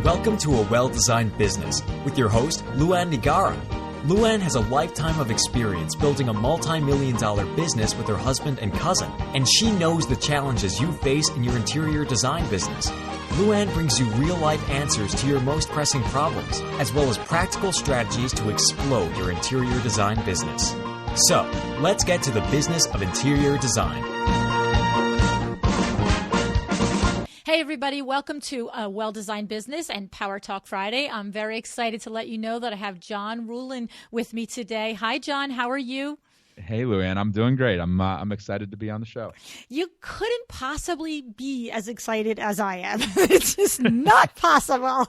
Welcome to A Well-Designed Business with your host, Luann Nigara. Luann has a lifetime of experience building a multi-million-dollar business with her husband and cousin, and she knows the challenges you face in your interior design business. Luann brings you real-life answers to your most pressing problems, as well as practical strategies to explode your interior design business. So, let's get to the business of interior design. Hey everybody, welcome to A Well-Designed Business and Power Talk Friday. I'm very excited to let you know that I have John Rhulin with me today. Hi John, how are you? Hey, Luann, I'm doing great. I'm excited to be on the show. You couldn't possibly be as excited as I am. It's just not possible.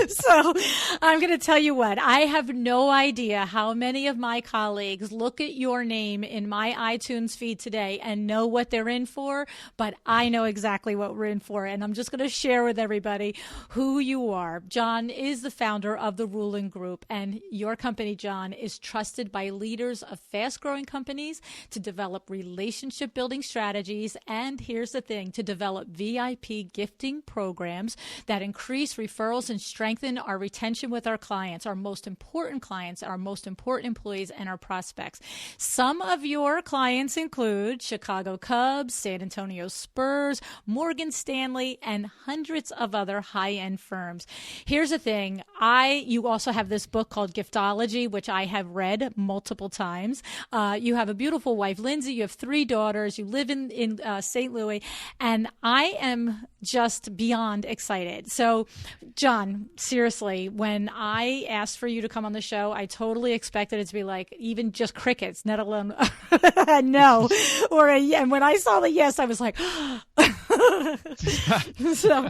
So I'm going to tell you what, I have no idea how many of my colleagues look at your name in my iTunes feed today and know what they're in for, but I know exactly what we're in for. And I'm just going to share with everybody who you are. John is the founder of the Ruhlin Group, and your company, John, is trusted by leaders of fast-growing companies to develop relationship building strategies, and here's the thing, to develop VIP gifting programs that increase referrals and strengthen our retention with our clients, our most important employees, and our prospects. Some of your clients include Chicago Cubs, San Antonio Spurs, Morgan Stanley, and hundreds of other high-end firms. Here's the thing, you also have this book called Giftology, which I have read multiple times. You have a beautiful wife, Lindsay. You have 3 daughters. You live in St. Louis. And I am just beyond excited. So, John, seriously, when I asked for you to come on the show, I totally expected it to be like even just crickets, let alone a no or a yeah. And when I saw the yes, I was like, so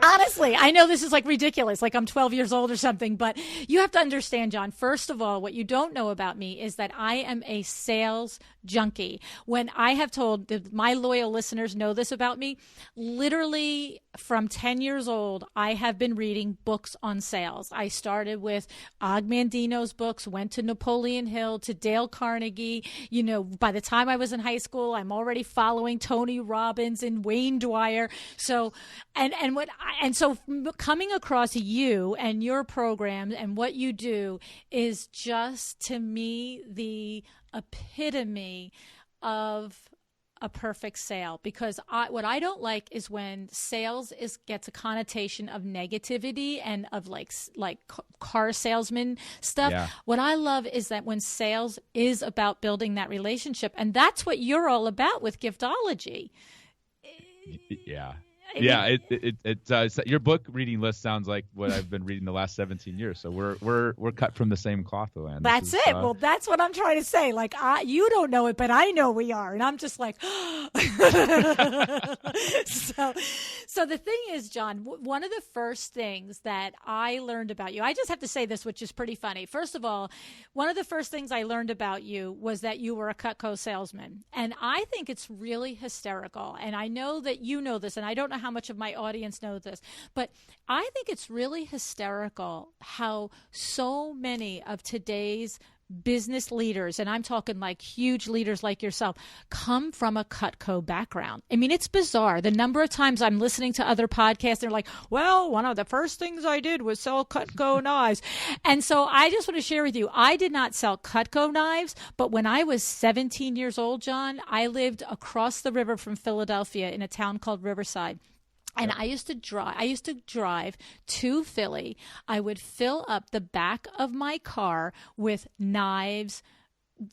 honestly, I know this is like ridiculous, like I'm 12 years old or something, but you have to understand, John, first of all, what you don't know about me is that I am a sales junkie. When I have told my loyal listeners know this about me, literally from 10 years old, I have been reading books on sales. I started with Og Mandino's books, went to Napoleon Hill, to Dale Carnegie. You know, by the time I was in high school, I'm already following Tony Robbins and Wayne Dwyer. So, so coming across you and your programs and what you do is just, to me, the epitome of a perfect sale, because what I don't like is when sales gets a connotation of negativity and of like car salesman stuff. Yeah. What I love is that when sales is about building that relationship, and that's what you're all about with Giftology. Yeah. Yeah, your book reading list sounds like what I've been reading the last 17 years. So we're cut from the same cloth, Luann. That's it. Well, that's what I'm trying to say. Like, you don't know it, but I know we are, and I'm just like, so the thing is, John, one of the first things that I learned about you, I just have to say this, which is pretty funny. First of all, one of the first things I learned about you was that you were a Cutco salesman, and I think it's really hysterical. And I know that you know this, and I don't know how much of my audience know this, but I think it's really hysterical how so many of today's business leaders, and I'm talking like huge leaders like yourself, come from a Cutco background. I mean, it's bizarre. The number of times I'm listening to other podcasts, they're like, well, one of the first things I did was sell Cutco knives. And so I just want to share with you, I did not sell Cutco knives, but when I was 17 years old, John, I lived across the river from Philadelphia in a town called Riverside. And I used to drive to Philly. I would fill up the back of my car with knives,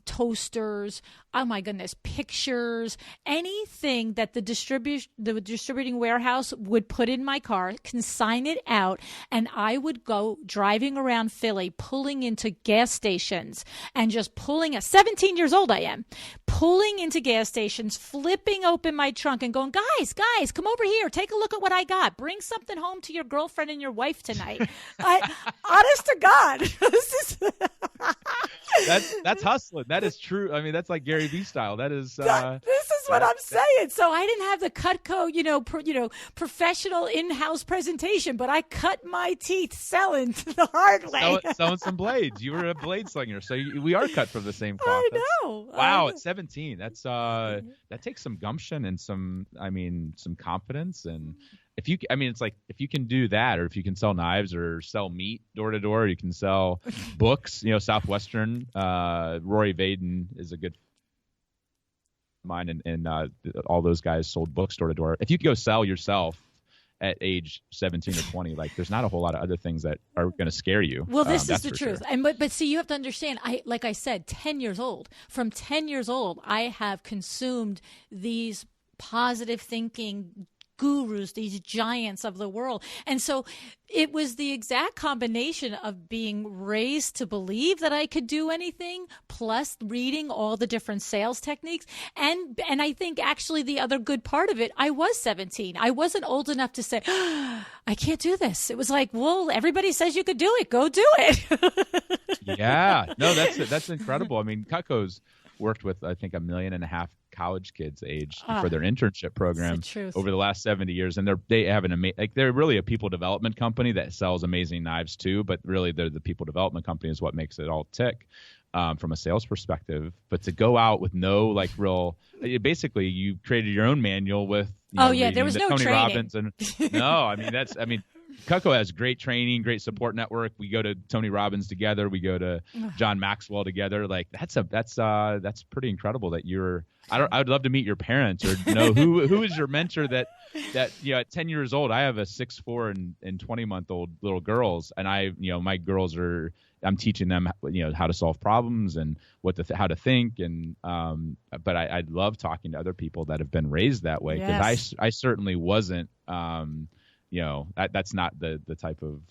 toasters, oh my goodness, pictures, anything that the distributing warehouse would put in my car, consign it out, and I would go driving around Philly, pulling into gas stations and just 17 years old I am, pulling into gas stations, flipping open my trunk and going, guys, come over here, take a look at what I got. Bring something home to your girlfriend and your wife tonight. Honest to God. That's hustling. That is true. I mean, that's like Gary Vee style. That is. This is what I'm saying. So I didn't have the Cutco, professional in-house presentation, but I cut my teeth selling the hard way. Selling some blades. You were a blade slinger, so we are cut from the same cloth. I know. Wow, at 17, that takes some gumption and some confidence, and it's like if you can do that, or if you can sell knives or sell meat door to door, you can sell books. Southwestern, Rory Vaden is a good mine, and all those guys sold books door to door. If you could go sell yourself at age 17 or 20, like there's not a whole lot of other things that are going to scare you. Well, this is the truth. Sure. And but see, you have to understand, like I said, 10 years old. From 10 years old, I have consumed these positive thinking gurus, these giants of the world. And so it was the exact combination of being raised to believe that I could do anything, plus reading all the different sales techniques. And I think actually the other good part of it, I was 17. I wasn't old enough to say, I can't do this. It was like, well, everybody says you could do it. Go do it. Yeah. No, that's incredible. I mean, Cutco's worked with, I think, 1.5 million college kids aged for their internship program over the last 70 years. And they have they're really a people development company that sells amazing knives too, but really they're the people development company is what makes it all tick from a sales perspective. But to go out with no basically you created your own manual with, there was no Tony training. Robbins Cutco has great training, great support network. We go to Tony Robbins together. We go to John Maxwell together. Like that's pretty incredible that you're. I would love to meet your parents or know who is your mentor that at 10 years old. I have a 6'4" and 20-month-old little girls, and my girls are. I'm teaching them how to solve problems and how to think, and but I love talking to other people that have been raised that way, because I certainly wasn't. That's not the type of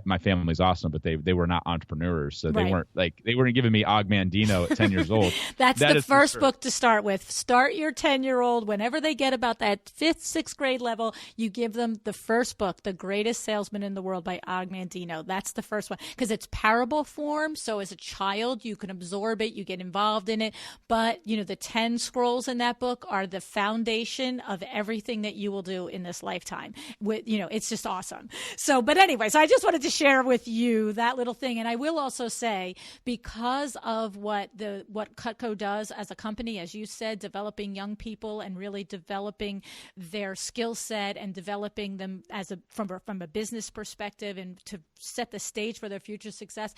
my family's awesome, but they were not entrepreneurs, so they weren't giving me Og Mandino at 10 years old. That's the first book to start with. Start your 10-year-old whenever they get about that 5th, 6th grade level. You give them the first book, The Greatest Salesman in the World by Og Mandino. That's the first one, because it's parable form. So as a child, you can absorb it, you get involved in it. But the 10 scrolls in that book are the foundation of everything that you will do in this lifetime. It's just awesome. So, but anyways, I just wanted to share with you that little thing. And I will also say, because of what Cutco does as a company, as you said, developing young people and really developing their skill set and developing them from a business perspective and to set the stage for their future success.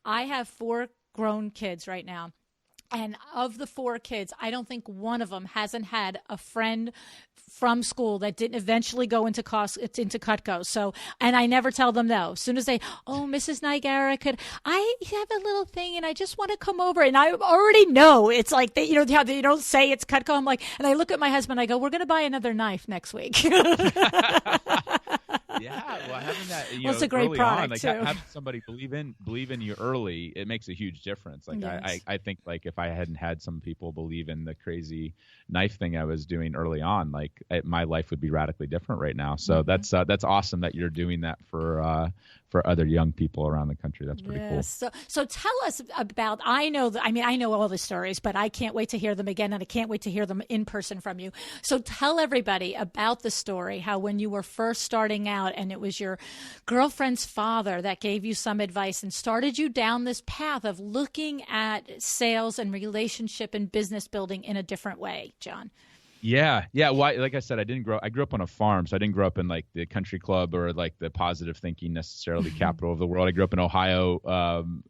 I have 4 grown kids right now. And of the 4 kids, I don't think one of them hasn't had a friend from school that didn't eventually go into Cutco. So, and I never tell them no. As soon as Mrs. Nigara, I have a little thing and I just want to come over. And I already know it's like, how they don't say it's Cutco. I'm like, and I look at my husband, I go, we're going to buy another knife next week. Yeah, well, having that, it's a great product on, too. Having somebody believe in you early, it makes a huge difference. Like yes. I think like if I hadn't had some people believe in the crazy knife thing I was doing early on, like my life would be radically different right now. So that's awesome that you're doing that for other young people around the country. That's pretty cool. So tell us about. I know all the stories, but I can't wait to hear them again, and I can't wait to hear them in person from you. So tell everybody about the story. How when you were first starting out, and it was your girlfriend's father that gave you some advice and started you down this path of looking at sales and relationship and business building in a different way, John. Yeah. Well, like I said, I grew up on a farm, so I didn't grow up in like the country club or like the positive thinking necessarily capital of the world. I grew up in Ohio,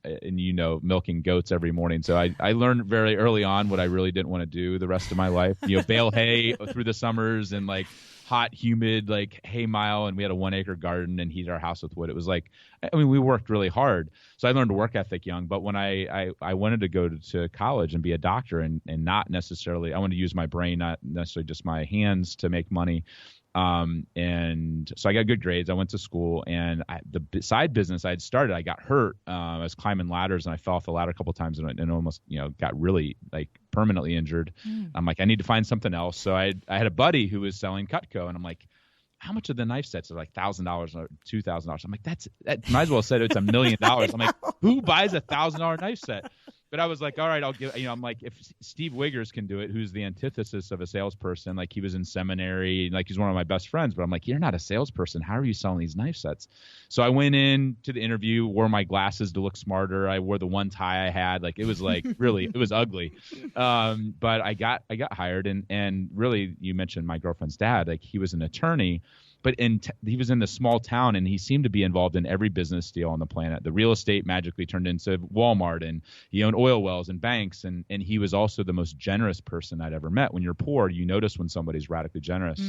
and milking goats every morning. So I learned very early on what I really didn't want to do the rest of my life. Bale hay through the summers and like hot, humid, like hay mile, and we had a 1-acre garden and heated our house with wood. It was like, we worked really hard. So I learned work ethic young. But when I wanted to go to college and be a doctor and not necessarily, I wanted to use my brain, not necessarily just my hands to make money. And so I got good grades. I went to school, and the side business I had started, I got hurt. I was climbing ladders and I fell off the ladder a couple of times and almost, got really like permanently injured. I'm like, I need to find something else. So I had a buddy who was selling Cutco, and I'm like, how much are the knife sets? They're like $1,000 or $2,000. I'm like, that might as well said it's $1 million. I'm like, who buys a $1,000 knife set? But I was like, all right, I'll give, I'm like, if Steve Wiggers can do it, who's the antithesis of a salesperson, like he was in seminary, like he's one of my best friends, but I'm like, you're not a salesperson. How are you selling these knife sets? So I went in to the interview, wore my glasses to look smarter. I wore the one tie I had. Like, it was like, really, it was ugly. But I got hired, and really, you mentioned my girlfriend's dad, like he was an attorney. But he was in this small town, and he seemed to be involved in every business deal on the planet. The real estate magically turned into Walmart, and he owned oil wells and banks. And he was also the most generous person I'd ever met. When you're poor, you notice when somebody's radically generous.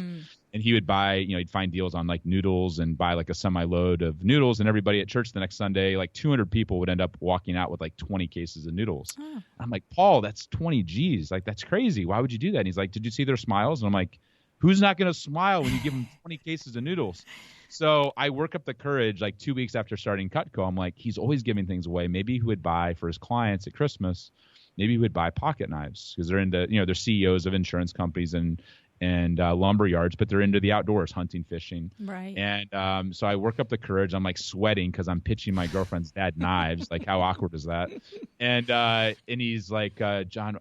And he would buy, he'd find deals on like noodles and buy like a semi-load of noodles. And everybody at church the next Sunday, like 200 people would end up walking out with like 20 cases of noodles. I'm like, Paul, that's 20 G's. Like, that's crazy. Why would you do that? And he's like, did you see their smiles? And I'm like, who's not going to smile when you give them 20 cases of noodles? So I work up the courage like 2 weeks after starting Cutco. I'm like, he's always giving things away. Maybe he would buy for his clients at Christmas. Maybe he would buy pocket knives because they're into, they're CEOs of insurance companies and lumber yards, but they're into the outdoors, hunting, fishing. Right. And so I work up the courage. I'm like sweating because I'm pitching my girlfriend's dad knives. Like, how awkward is that? And he's like, John,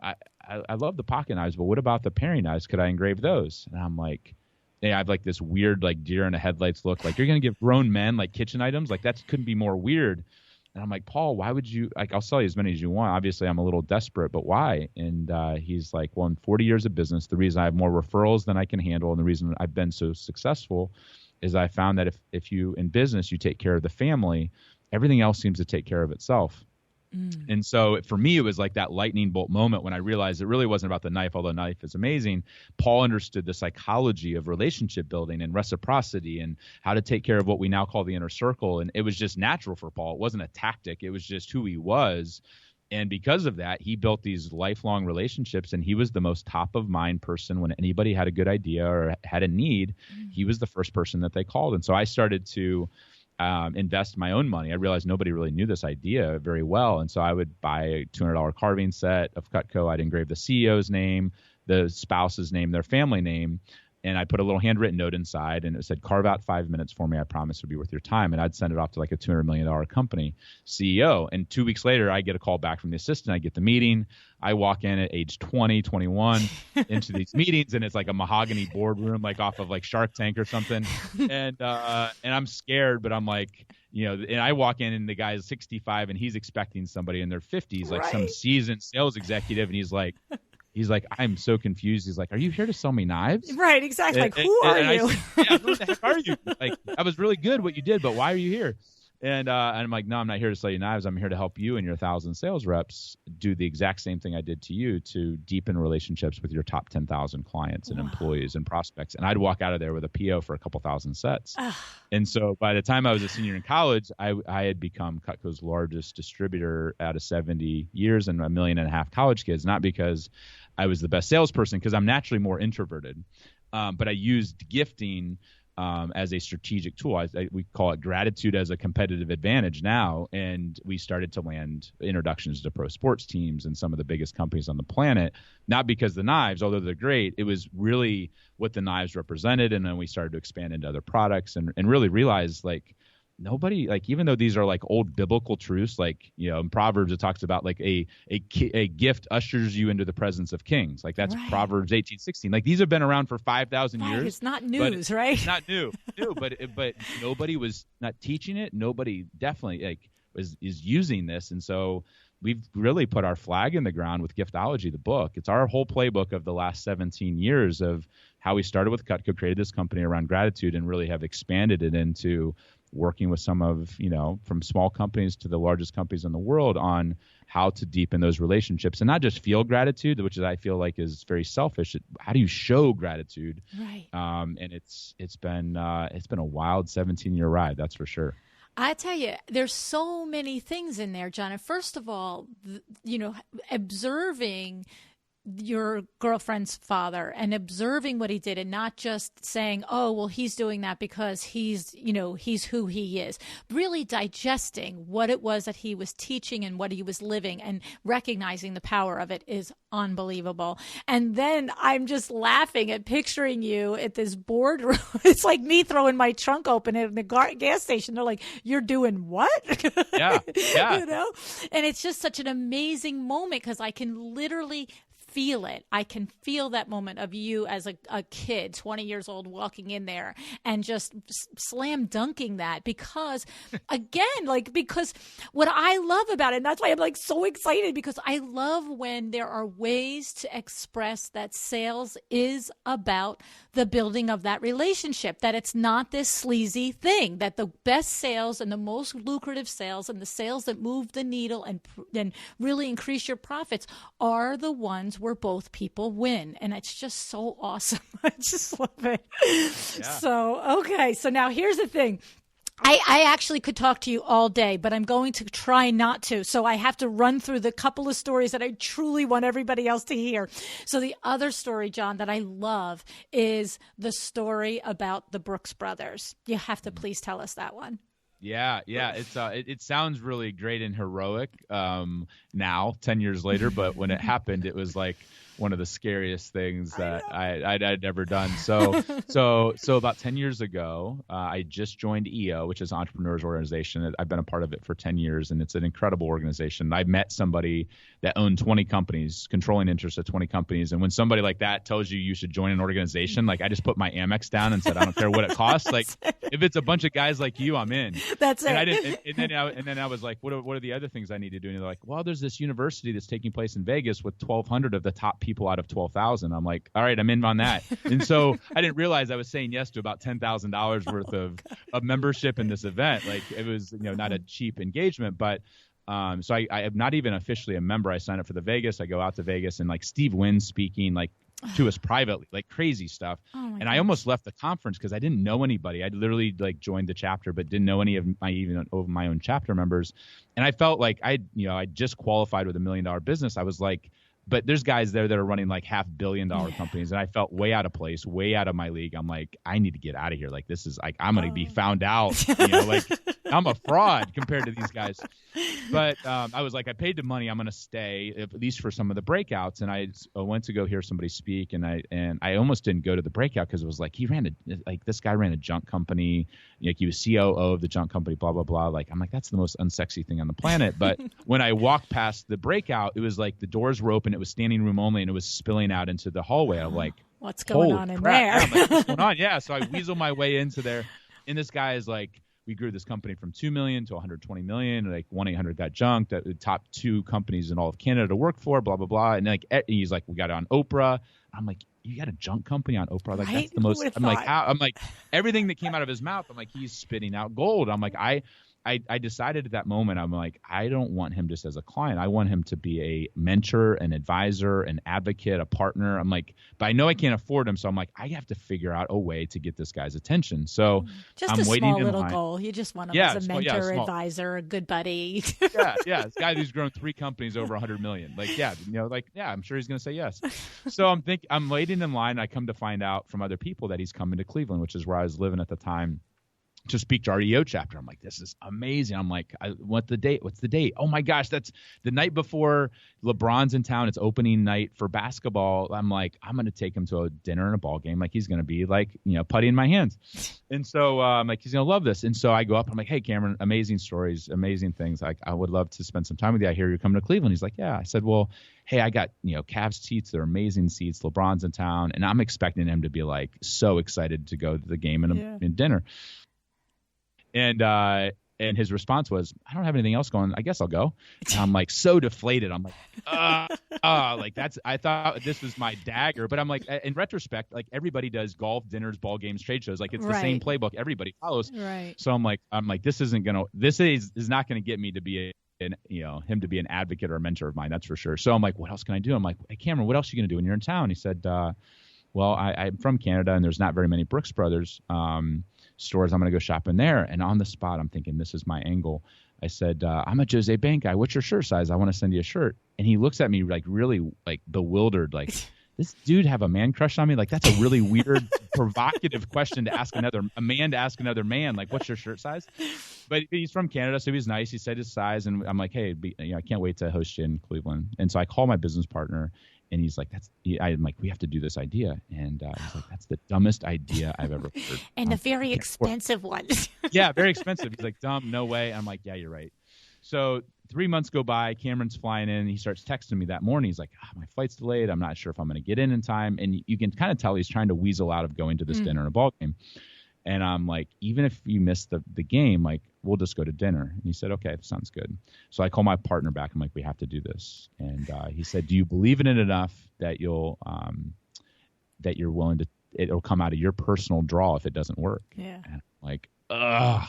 I love the pocket knives, but what about the paring knives? Could I engrave those? And I'm like, I have like this weird like deer in the headlights look. Like, you're going to give grown men like kitchen items? Like, that couldn't be more weird. And I'm like, Paul, why would you, like, I'll sell you as many as you want. Obviously, I'm a little desperate, but why? And he's like, well, in 40 years of business, the reason I have more referrals than I can handle and the reason I've been so successful is I found that if you, in business, you take care of the family, everything else seems to take care of itself. And so for me, it was like that lightning bolt moment when I realized it really wasn't about the knife, although knife is amazing. Paul understood the psychology of relationship building and reciprocity and how to take care of what we now call the inner circle. And it was just natural for Paul. It wasn't a tactic. It was just who he was. And because of that, he built these lifelong relationships, and he was the most top of mind person when anybody had a good idea or had a need. He was the first person that they called. And so I started to invest my own money. I realized nobody really knew this idea very well. And so I would buy a $200 carving set of Cutco. I'd engrave the CEO's name, the spouse's name, their family name. And I put a little handwritten note inside, and it said, carve out 5 minutes for me. I promise it'll be worth your time. And I'd send it off to like a $200 million company CEO. And 2 weeks later, I get a call back from the assistant. I get the meeting. I walk in at age 20, 21 into these meetings, and it's like a mahogany boardroom, like off of like Shark Tank or something. And I'm scared, but I'm like, and I walk in, and the guy's 65, and he's expecting somebody in their 50s, like some seasoned sales executive. And he's like, I'm so confused. He's like, are you here to sell me knives? Right, exactly. Like, who are you? I said, yeah, who the heck are you? Like, that was really good what you did, but why are you here? And I'm like, no, I'm not here to sell you knives. I'm here to help you and your 1,000 sales reps do the exact same thing I did to you to deepen relationships with your top 10,000 clients and employees and prospects. And I'd walk out of there with a PO for a couple thousand sets. And so by the time I was a senior in college, I had become Cutco's largest distributor out of 70 years and 1.5 million college kids, not because I was the best salesperson, because I'm naturally more introverted. But I used gifting as a strategic tool. We call it gratitude as a competitive advantage now. And we started to land introductions to pro sports teams and some of the biggest companies on the planet, not because the knives, although they're great, it was really what the knives represented. And then we started to expand into other products and really realize, like, nobody, like, even though these are like old biblical truths, like, in Proverbs, it talks about like a gift ushers you into the presence of kings. Like, that's Proverbs 18:16. Like, these have been around for 5,000 years. It's not news, right? It's not new, but nobody was not teaching it. Nobody definitely is using this. And so we've really put our flag in the ground with Giftology, the book. It's our whole playbook of the last 17 years of how we started with Cutco, created this company around gratitude, and really have expanded it into working with some of, from small companies to the largest companies in the world on how to deepen those relationships and not just feel gratitude, which I feel like is very selfish. How do you show gratitude? Right. And it's been a wild 17-year ride, that's for sure. I tell you, there's so many things in there, John. And first of all, observing your girlfriend's father and observing what he did and not just saying, oh, well, he's doing that because he's who he is. Really digesting what it was that he was teaching and what he was living and recognizing the power of it is unbelievable. And then I'm just laughing at picturing you at this boardroom. It's like me throwing my trunk open at the gas station. They're like, you're doing what? Yeah. And it's just such an amazing moment because I can literally feel it. I can feel that moment of you as a kid, 20 years old, walking in there and just slam dunking that because, again, because what I love about it, and that's why I'm so excited, because I love when there are ways to express that sales is about the building of that relationship, that it's not this sleazy thing, that the best sales and the most lucrative sales and the sales that move the needle and really increase your profits are the ones where both people win. And it's just so awesome. I just love it. Yeah. So now here's the thing. I actually could talk to you all day, but I'm going to try not to. So I have to run through the couple of stories that I truly want everybody else to hear. So the other story, John, that I love is the story about the Brooks brothers. You have to please tell us that one. Yeah. It sounds really great and heroic now, 10 years later, but when it happened, it was like one of the scariest things that I'd ever done. So about 10 years ago, I just joined EO, which is an entrepreneurs organization. I've been a part of it for 10 years, and it's an incredible organization. I met somebody that owned 20 companies, controlling interest at 20 companies. And when somebody like that tells you should join an organization, I just put my Amex down and said, I don't care what it costs. If it's a bunch of guys like you, I'm in. That's and it. I didn't, and then I was like, what are the other things I need to do? And they're like, well, there's this university that's taking place in Vegas with 1,200 of the top people out of 12,000. I'm like, all right, I'm in on that. And so I didn't realize I was saying yes to about $10,000 worth of membership in this event. It was, not a cheap engagement, but so I am not even officially a member. I signed up for the Vegas. I go out to Vegas, and Steve Wynn's speaking to us privately, crazy stuff. Oh and I almost left the conference because I didn't know anybody. I'd literally joined the chapter, but didn't know any of my own chapter members. And I felt like I just qualified with $1 million business. I was like, but there's guys there that are running $500 million companies, and I felt way out of place, way out of my league. I'm like, I need to get out of here. This is I'm going to be found out. I'm a fraud compared to these guys. But I was like, I paid the money. I'm going to stay at least for some of the breakouts. And I went to go hear somebody speak, and I almost didn't go to the breakout because it was this guy ran a junk company. He was COO of the junk company, blah, blah, blah. I'm like, that's the most unsexy thing on the planet. But when I walked past the breakout, it was the doors were open. It was standing room only, and it was spilling out into the hallway. I'm like, what's going on in there? Yeah, I'm like, what's going on? Yeah. So I weasel my way into there. And this guy is we grew this company from 2 million to 120 million. 1-800 got junked. The top 2 companies in all of Canada to work for, blah, blah, blah. And he's like, we got it on Oprah. I'm like, you got a junk company on Oprah? Right? That's the most. I'm like, how? I'm like, everything that came out of his mouth, I'm like, he's spitting out gold. I'm like, I decided at that moment, I'm like, I don't want him just as a client. I want him to be a mentor, an advisor, an advocate, a partner. I'm like, but I know I can't afford him. So I'm like, I have to figure out a way to get this guy's attention. So just I'm a waiting small in little line. goal. You just want him as a mentor, advisor, a good buddy. Yeah. This guy who's grown 3 companies over 100 million. I'm sure he's going to say yes. So I'm waiting in line. I come to find out from other people that he's coming to Cleveland, which is where I was living at the time, to speak to our EO chapter. I'm like, this is amazing. I'm like, what's the date? Oh my gosh, that's the night before LeBron's in town. It's opening night for basketball. I'm like, I'm going to take him to a dinner and a ball game. He's going to be putty in my hands. And so I'm like, he's going to love this. And so I go up, I'm like, hey, Cameron, amazing stories, amazing things. I would love to spend some time with you. I hear you're coming to Cleveland. He's like, yeah. I said, well, hey, I got, Cavs seats. They're amazing seats. LeBron's in town. And I'm expecting him to be so excited to go to the game and dinner. And his response was, I don't have anything else going. I guess I'll go. And I'm so deflated. I'm like, I thought this was my dagger. But I'm like, in retrospect, everybody does golf, dinners, ball games, trade shows. It's the same playbook everybody follows. Right. So I'm like, this is not going to get me to be him to be an advocate or a mentor of mine. That's for sure. So I'm like, what else can I do? I'm like, hey, Cameron, what else are you going to do when you're in town? He said, well, I'm from Canada, and there's not very many Brooks Brothers stores. I'm going to go shopping there. And on the spot, I'm thinking, this is my angle. I said, I'm a Jose Bank guy. What's your shirt size? I want to send you a shirt. And he looks at me really bewildered, this dude have a man crush on me? That's a really weird, provocative question to ask another man. What's your shirt size? But he's from Canada, so he was nice. He said his size, and I'm like, hey, I can't wait to host you in Cleveland. And so I call my business partner, and he's like, I'm like, we have to do this idea. And he's like, that's the dumbest idea I've ever heard. And a very expensive one. Yeah, very expensive. He's like, dumb, no way. I'm like, yeah, you're right. So 3 months go by. Cameron's flying in. He starts texting me that morning. He's like, my flight's delayed. I'm not sure if I'm going to get in time. And you can kind of tell he's trying to weasel out of going to this dinner and a ball game. And I'm like, even if you miss the game, like, we'll just go to dinner. And he said, okay, sounds good. So I call my partner back. I'm like, we have to do this. And he said, do you believe in it enough that you're willing to, it'll come out of your personal draw if it doesn't work? Yeah. And I'm like, ugh,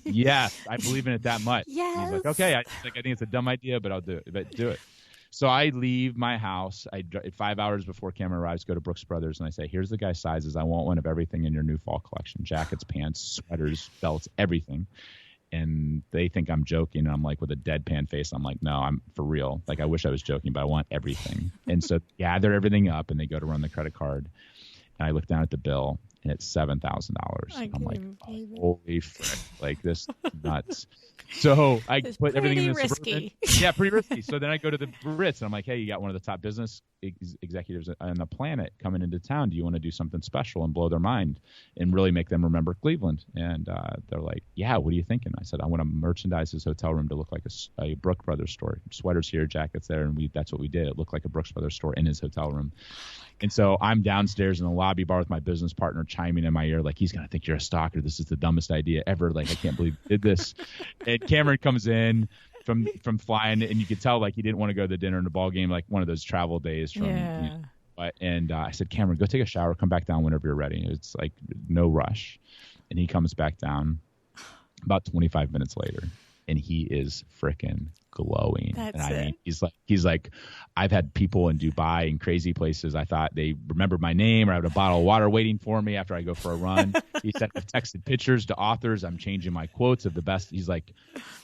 yes, I believe in it that much. Yes. And he's like, okay, I think it's a dumb idea, but I'll do it. But do it. So I leave my house. 5 hours before Cameron arrives, go to Brooks Brothers, and I say, here's the guy's sizes. I want one of everything in your new fall collection: jackets, pants, sweaters, belts, everything. And they think I'm joking. And I'm like, with a deadpan face, I'm like, no, I'm for real. Like, I wish I was joking, but I want everything. And so gather everything up, and they go to run the credit card. And I look down at the bill, and it's $7,000. I'm like, holy frick, like, this is nuts. So I put everything in the risky. Yeah, pretty risky. So then I go to the Ritz, and I'm like, hey, you got one of the top business executives on the planet coming into town. Do you want to do something special and blow their mind and really make them remember Cleveland? And they're like, yeah, what are you thinking? I said, I want to merchandise his hotel room to look like a Brooks Brothers store. Sweaters here, jackets there. And that's what we did. It looked like a Brooks Brothers store in his hotel room. And so I'm downstairs in the lobby bar with my business partner chiming in my ear like, he's going to think you're a stalker. This is the dumbest idea ever. Like, I can't believe you did this. And Cameron comes in from flying, and you could tell, like, he didn't want to go to the dinner and the ball game, like one of those travel days from and I said, Cameron, go take a shower, come back down whenever you're ready. It's like no rush. And he comes back down about 25 minutes later, and he is frickin' glowing. I mean, he's like, I've had people in Dubai and crazy places. I thought they remembered my name, or I had a bottle of water waiting for me after I go for a run. He said, I've texted pictures to authors. I'm changing my quotes of the best. He's like,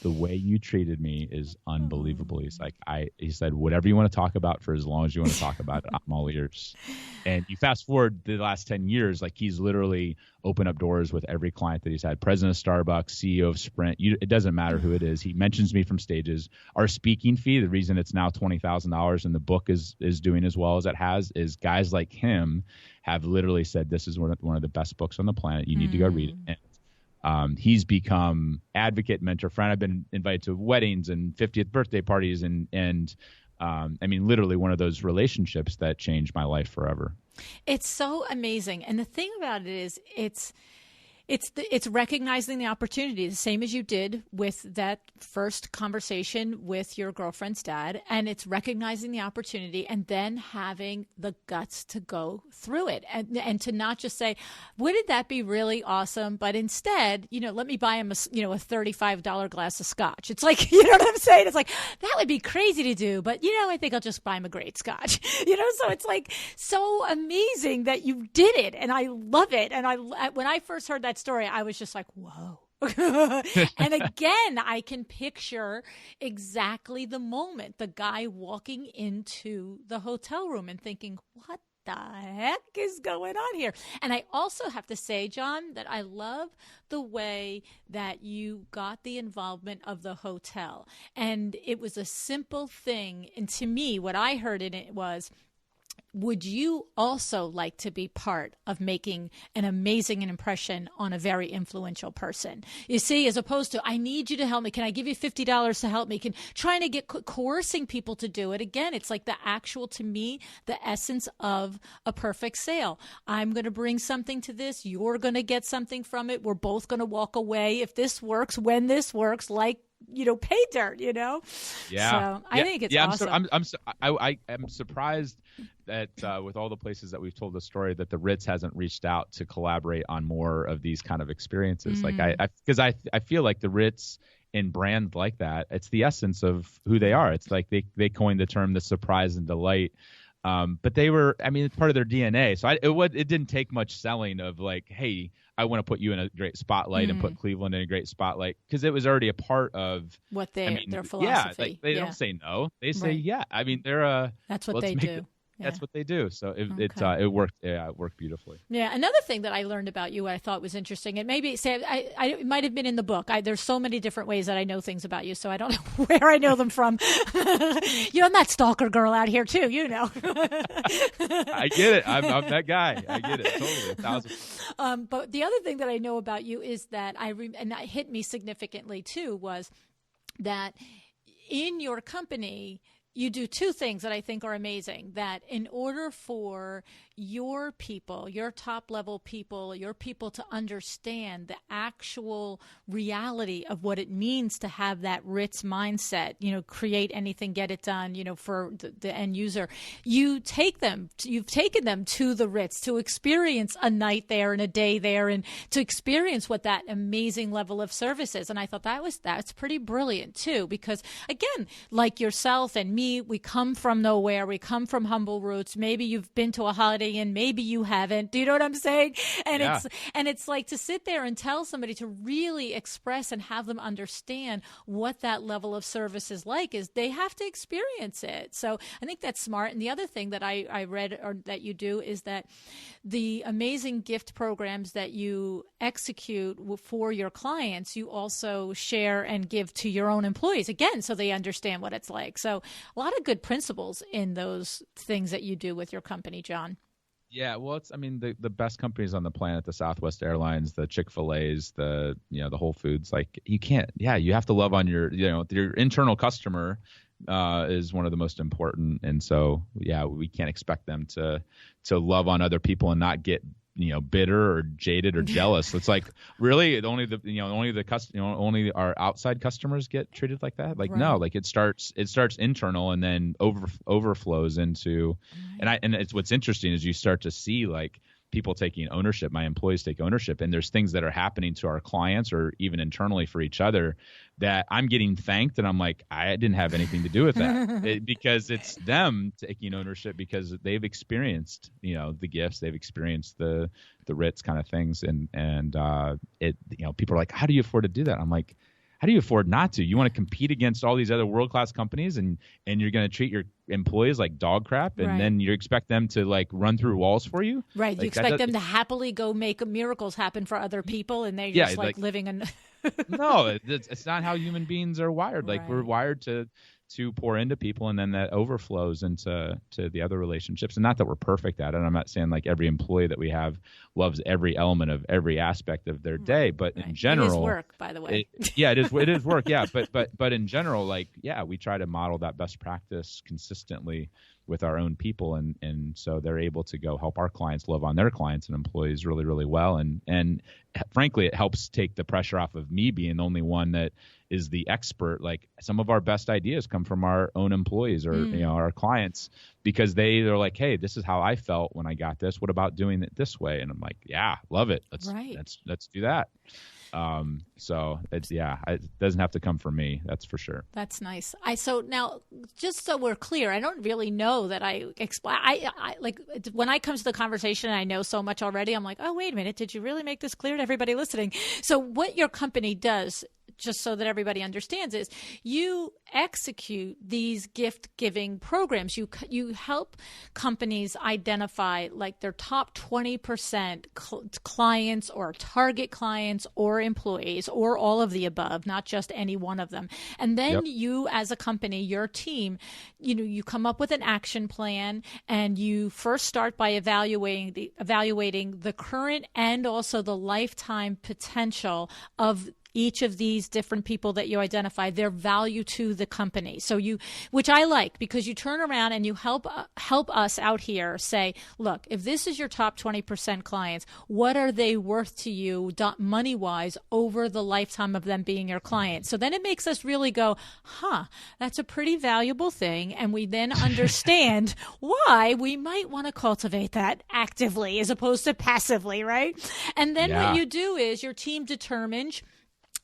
the way you treated me is unbelievable. He's like, he said, whatever you want to talk about for as long as you want to talk about it, I'm all ears. And you fast forward the last 10 years, like, he's literally opened up doors with every client that he's had. President of Starbucks, CEO of Sprint. It doesn't matter who it is. He mentions me from stages. Our speaking fee, the reason it's now $20,000 and the book is doing as well as it has, is guys like him have literally said, this is one of the best books on the planet. You need to go read it. And he's become advocate, mentor, friend. I've been invited to weddings and 50th birthday parties, and I mean, literally one of those relationships that changed my life forever. It's so amazing. And the thing about it is, it's recognizing the opportunity, the same as you did with that first conversation with your girlfriend's dad. And it's recognizing the opportunity and then having the guts to go through it and to not just say, wouldn't that be really awesome? But instead, let me buy him a $35 glass of scotch. It's like, you know what I'm saying? It's like, that would be crazy to do, but I think I'll just buy him a great scotch, so it's like so amazing that you did it. And I love it. And when I first heard that story, I was just like, whoa. And again, I can picture exactly the moment, the guy walking into the hotel room and thinking, what the heck is going on here? And I also have to say, John, that I love the way that you got the involvement of the hotel. And it was a simple thing. And to me, what I heard in it was, would you also like to be part of making an amazing impression on a very influential person? You see, as opposed to, I need you to help me. Can I give you $50 to help me? Trying to get coercing people to do it. Again, it's like the actual, to me, the essence of a perfect sale. I'm going to bring something to this. You're going to get something from it. We're both going to walk away. If this works, when this works, like, pay dirt, Yeah. So I think it's awesome. I'm surprised that with all the places that we've told the story, that the Ritz hasn't reached out to collaborate on more of these kind of experiences. Like because I feel like the Ritz and brand like that, it's the essence of who they are. It's like they coined the term the surprise and delight. But they were, it's part of their DNA. So it didn't take much selling of like, hey, I want to put you in a great spotlight and put Cleveland in a great spotlight, because it was already a part of what their philosophy. Yeah, they don't say no. They say, yeah. They're that's what they do. That's what they do. So it worked. Yeah, it worked beautifully. Yeah. Another thing that I learned about you, I thought was interesting, and maybe it might have been in the book. There's so many different ways that I know things about you, so I don't know where I know them from. I'm that stalker girl out here too. I get it. I'm that guy. I get it totally. 1,000%. But the other thing that I know about you is that and that hit me significantly too, was that in your company, you do two things that I think are amazing. That in order for your people, your top level people, your people to understand the actual reality of what it means to have that Ritz mindset, create anything, get it done, for the end user, you've taken them to the Ritz to experience a night there and a day there and to experience what that amazing level of service is. And I thought that's pretty brilliant too, because again, like yourself and me, we come from nowhere. We come from humble roots. Maybe you've been to a Holiday Inn, maybe you haven't. Do you know what I'm saying? And yeah. it's like to sit there and tell somebody to really express and have them understand what that level of service is like is they have to experience it. So I think that's smart. And the other thing that I read or that you do is that the amazing gift programs that you execute for your clients, you also share and give to your own employees, again, so they understand what it's like. So a lot of good principles in those things that you do with your company, John. Yeah, well, the best companies on the planet, the Southwest Airlines, the Chick-fil-A's, the Whole Foods, like you have to love on your internal customer is one of the most important. And so, we can't expect them to love on other people and not get bitter or jaded or jealous. It's like, really only our outside customers get treated like that. Like, right. No, like it starts internal and then overflows into, right. and it's what's interesting is you start to see like people taking ownership. My employees take ownership, and there's things that are happening to our clients or even internally for each other that I'm getting thanked, and I'm like, I didn't have anything to do with that because it's them taking ownership because they've experienced, the gifts, they've experienced the Ritz kind of things, and people are like, how do you afford to do that? I'm like, how do you afford not to? You want to compete against all these other world-class companies and you're going to treat your employees like dog crap and then you expect them to like run through walls for you? Right. Like, you expect them to happily go make miracles happen for other people and they're just living in... No, it's not how human beings are wired. Like we're wired to pour into people, and then that overflows into the other relationships. And not that we're perfect at it. I'm not saying like every employee that we have loves every element of every aspect of their day, but in general, it is work, by the way. It is work. Yeah, but in general, like we try to model that best practice consistently with our own people, and so they're able to go help our clients love on their clients and employees really, really well. And frankly, it helps take the pressure off of me being the only one that is the expert. Like some of our best ideas come from our own employees or our clients, because they're like, hey, this is how I felt when I got this. What about doing it this way? And I'm like, yeah, love it. Let's do that. So it doesn't have to come from me. That's for sure. That's nice. So now, just so we're clear, I don't really know that I explain. I like when I come to the conversation and I know so much already, I'm like, oh, wait a minute. Did you really make this clear to everybody listening? So what your company does, just so that everybody understands, is you execute these gift giving programs. You help companies identify like their top 20% clients or target clients or employees or all of the above, not just any one of them. And then you as a company, your team, you come up with an action plan, and you first start by evaluating the current and also the lifetime potential of each of these different people that you identify, their value to the company. So which I like, because you turn around and you help us out here say, look, if this is your top 20% clients, what are they worth to you money-wise over the lifetime of them being your client? So then it makes us really go, that's a pretty valuable thing. And we then understand why we might want to cultivate that actively as opposed to passively, right? And then what you do is your team determines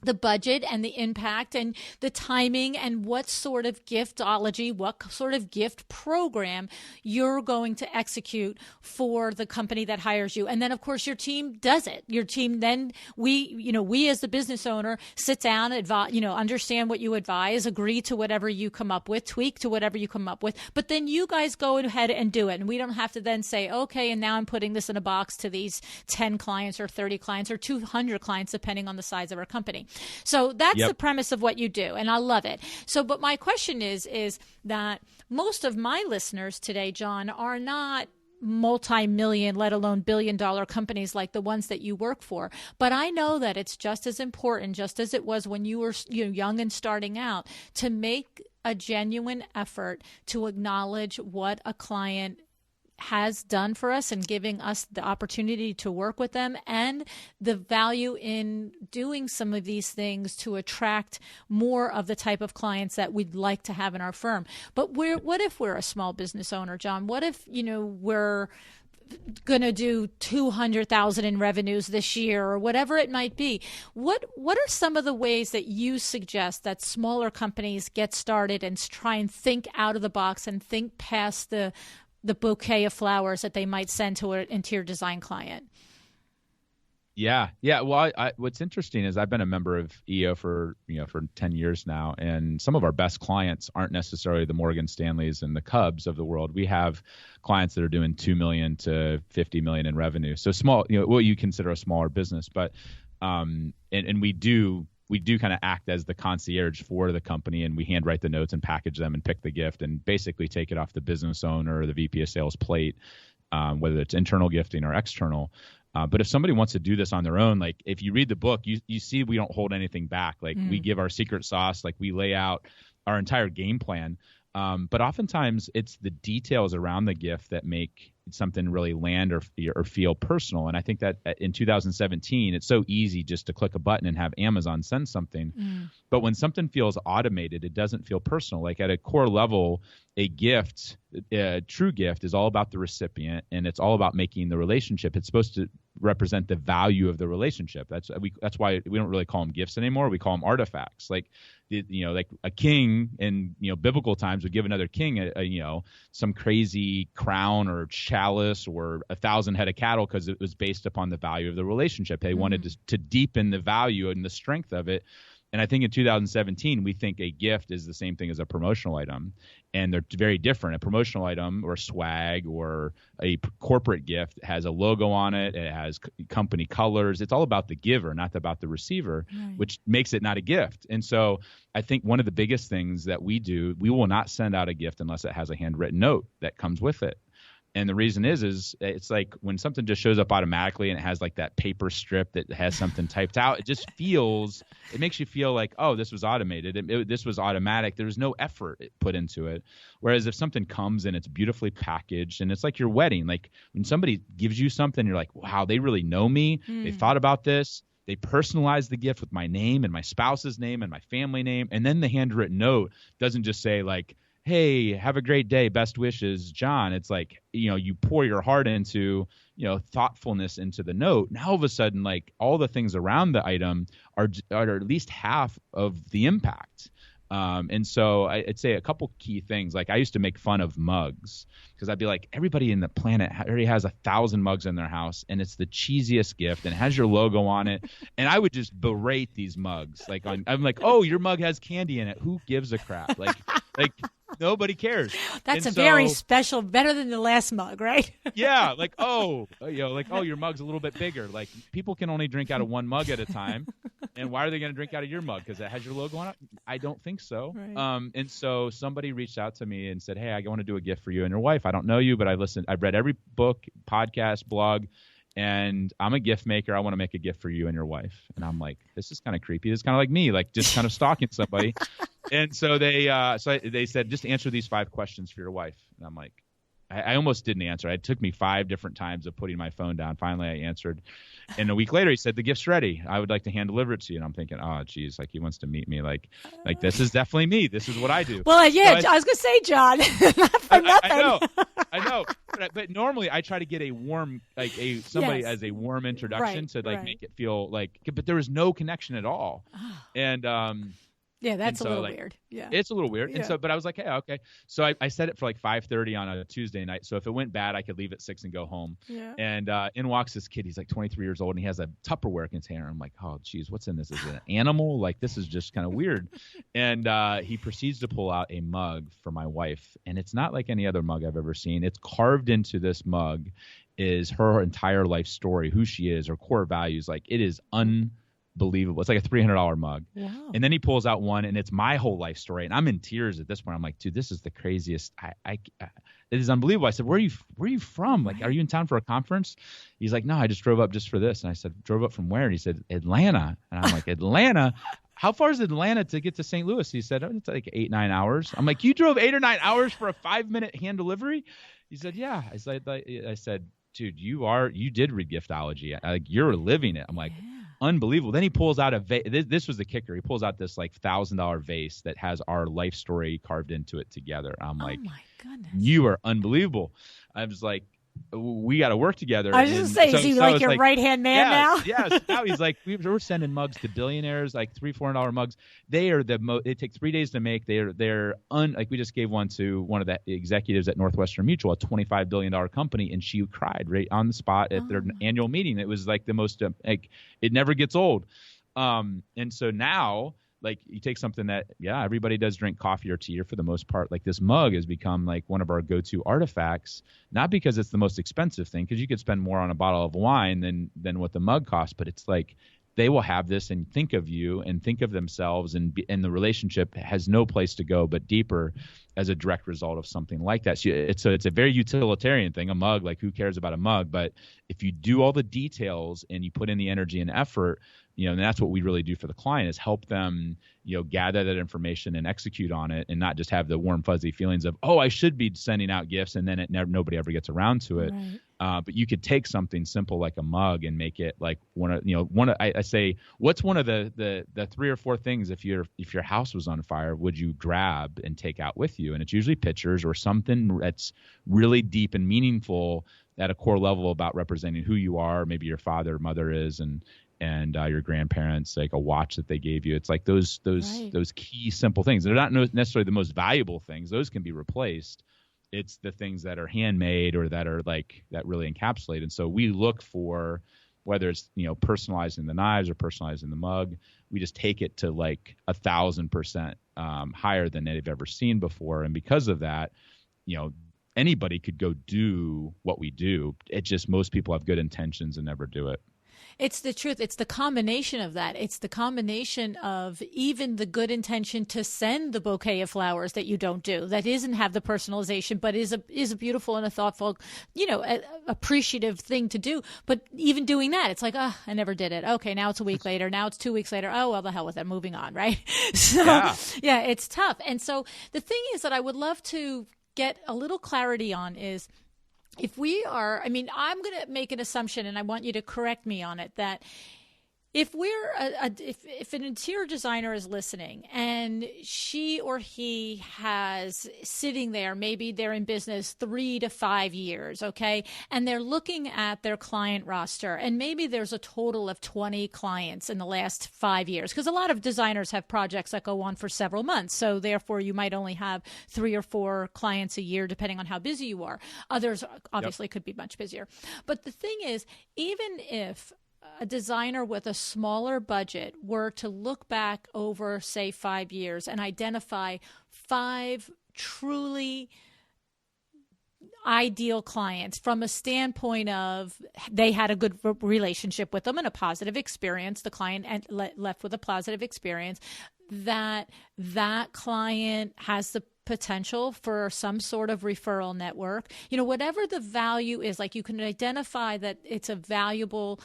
the budget and the impact and the timing and what sort of giftology, what sort of gift program you're going to execute for the company that hires you. And then, of course, your team does it. Your team then, we as the business owner sit down, understand what you advise, agree to whatever you come up with, tweak to whatever you come up with. But then you guys go ahead and do it. And we don't have to then say, okay, and now I'm putting this in a box to these 10 clients or 30 clients or 200 clients, depending on the size of our company. So that's the premise of what you do, and I love it. So, but my question is that most of my listeners today, John, are not multi-million, let alone billion-dollar companies like the ones that you work for. But I know that it's just as important, just as it was when you were young and starting out, to make a genuine effort to acknowledge what a client has done for us and giving us the opportunity to work with them, and the value in doing some of these things to attract more of the type of clients that we'd like to have in our firm. But what if we're a small business owner, John? What if, we're going to do 200,000 in revenues this year, or whatever it might be? What are some of the ways that you suggest that smaller companies get started and try and think out of the box and think past the bouquet of flowers that they might send to an interior design client? Yeah. Well, what's interesting is I've been a member of EO for 10 years now, and some of our best clients aren't necessarily the Morgan Stanleys and the Cubs of the world. We have clients that are doing 2 million to 50 million in revenue. So small, what you consider a smaller business, but and we do kind of act as the concierge for the company, and we handwrite the notes and package them and pick the gift and basically take it off the business owner or the VP of sales plate, whether it's internal gifting or external. But if somebody wants to do this on their own, like if you read the book, you see we don't hold anything back. Like we give our secret sauce, like we lay out our entire game plan. But oftentimes it's the details around the gift that make something really land or feel personal. And I think that in 2017, it's so easy just to click a button and have Amazon send something. But when something feels automated, it doesn't feel personal. Like at a core level, a gift, a true gift, is all about the recipient, and it's all about making the relationship. It's supposed to represent the value of the relationship. That's why we don't really call them gifts anymore. We call them artifacts. Like like a king in biblical times would give another king some crazy crown or chalice or 1,000 head of cattle because it was based upon the value of the relationship. They wanted to deepen the value and the strength of it. And I think in 2017, we think a gift is the same thing as a promotional item, and they're very different. A promotional item or swag or a corporate gift has a logo on it. It has company colors. It's all about the giver, not about the receiver, which makes it not a gift. And so I think one of the biggest things that we do, we will not send out a gift unless it has a handwritten note that comes with it. And the reason is it's like when something just shows up automatically and it has like that paper strip that has something typed out, it makes you feel like, oh, this was automated. This was automatic. There was no effort put into it. Whereas if something comes and it's beautifully packaged, and it's like your wedding, like when somebody gives you something, you're like, wow, they really know me. They thought about this. They personalized the gift with my name and my spouse's name and my family name. And then the handwritten note doesn't just say like, hey, have a great day, best wishes, John. It's like, you pour your heart into, thoughtfulness into the note. Now all of a sudden, like all the things around the item are at least half of the impact. And so I'd say a couple key things. Like I used to make fun of mugs because I'd be like, everybody in the planet already has 1,000 mugs in their house, and it's the cheesiest gift and it has your logo on it. And I would just berate these mugs. I'm like, oh, your mug has candy in it. Who gives a crap? Like nobody cares. That's very special, better than the last mug, right? Yeah, like your mug's a little bit bigger. Like people can only drink out of one mug at a time, and why are they going to drink out of your mug? Because it has your logo on it? I don't think so. Right. And so somebody reached out to me and said, hey, I want to do a gift for you and your wife. I don't know you, but I've read every book, podcast, blog, and I'm a gift maker. I want to make a gift for you and your wife. And I'm like, this is kind of creepy. It's kind of like me, like just kind of stalking somebody. And so they said, just answer these 5 questions for your wife. And I'm like, I almost didn't answer. It took me 5 different times of putting my phone down. Finally, I answered. And a week later, he said, the gift's ready. I would like to hand deliver it to you. And I'm thinking, oh, geez, like he wants to meet me. Like this is definitely me. This is what I do. Well, yeah, so I was going to say, John, not for nothing. I know. But normally I try to get a warm, like somebody as a warm introduction to make it feel like, but there was no connection at all. And, yeah, that's a little weird. Yeah, it's a little weird. Yeah. And so, but I was like, hey, okay. So I set it for like 5:30 on a Tuesday night. So if it went bad, I could leave at 6 and go home. Yeah. And in walks this kid. He's like 23 years old, and he has a Tupperware container. I'm like, oh, geez, what's in this? Is it an animal? Like this is just kind of weird. And he proceeds to pull out a mug for my wife, and it's not like any other mug I've ever seen. It's carved into this mug is her entire life story, who she is, her core values. Like it is unbelievable. It's like a $300 mug. Wow. And then he pulls out one, and it's my whole life story. And I'm in tears at this point. I'm like, dude, this is the craziest. It is unbelievable. I said, where are you from? Like, are you in town for a conference? He's like, no, I just drove up just for this. And I said, drove up from where? And he said, Atlanta. And I'm like, Atlanta? how far is Atlanta to get to St. Louis? He said, it's like 8-9 hours. I'm like, you drove 8 or 9 hours for a 5-minute hand delivery? He said, yeah. I said, dude, you did read giftology. Like, you're living it. I'm like, unbelievable. Then he pulls out a vase. This was the kicker. He pulls out this like $1,000 vase that has our life story carved into it together. I'm like, oh my goodness, you are unbelievable. I was like, we got to work together. I was just saying, is he like your right-hand man now? Yes. Now he's like, we're sending mugs to billionaires, like $300-$400 mugs. They are they take 3 days to make. Like we just gave one to one of the executives at Northwestern Mutual, a $25 billion company, and she cried right on the spot at their annual meeting. It was like the most, it never gets old. And so now, like, you take something that, everybody does drink coffee or tea, or for the most part, like this mug has become like one of our go-to artifacts, not because it's the most expensive thing, because you could spend more on a bottle of wine than what the mug costs, but it's like they will have this and think of you and think of themselves, and the relationship has no place to go but deeper as a direct result of something like that. So it's a very utilitarian thing, a mug. Like, who cares about a mug? But if you do all the details and you put in the energy and effort, and that's what we really do for the client, is help them, gather that information and execute on it, and not just have the warm, fuzzy feelings of, I should be sending out gifts, and then nobody ever gets around to it. Right. But you could take something simple like a mug and make it like I say, what's one of the 3 or 4 things if your house was on fire, would you grab and take out with you? And it's usually pictures or something that's really deep and meaningful at a core level about representing who you are, maybe your father or mother is, and your grandparents, like a watch that they gave you. It's like those key simple things. They're not necessarily the most valuable things. Those can be replaced. It's the things that are handmade or that are like that really encapsulate. And so we look for, whether it's personalizing the knives or personalizing the mug, we just take it to like 1,000% higher than they've ever seen before. And because of that, anybody could go do what we do. It just, most people have good intentions and never do it. It's the truth. It's the combination of that. It's the combination of even the good intention to send the bouquet of flowers that you don't do, that isn't have the personalization, but is a beautiful and a thoughtful, appreciative thing to do. But even doing that, it's like, I never did it. Okay, now it's a week later. Now it's 2 weeks later. Oh, well, the hell with it. Moving on, right? So, yeah, it's tough. And so the thing is that I would love to get a little clarity on is, if we are, I'm going to make an assumption, and I want you to correct me on it, that if we're if an interior designer is listening and she or he has sitting there, maybe they're in business 3 to 5 years, okay, and they're looking at their client roster, and maybe there's a total of 20 clients in the last 5 years, because a lot of designers have projects that go on for several months, so therefore you might only have 3 or 4 clients a year depending on how busy you are. Others obviously could be much busier. But the thing is, even if a designer with a smaller budget were to look back over, say, 5 years and identify 5 truly ideal clients from a standpoint of they had a good relationship with them and a positive experience, the client left with a positive experience, that client has the potential for some sort of referral network, whatever the value is, like you can identify that it's a valuable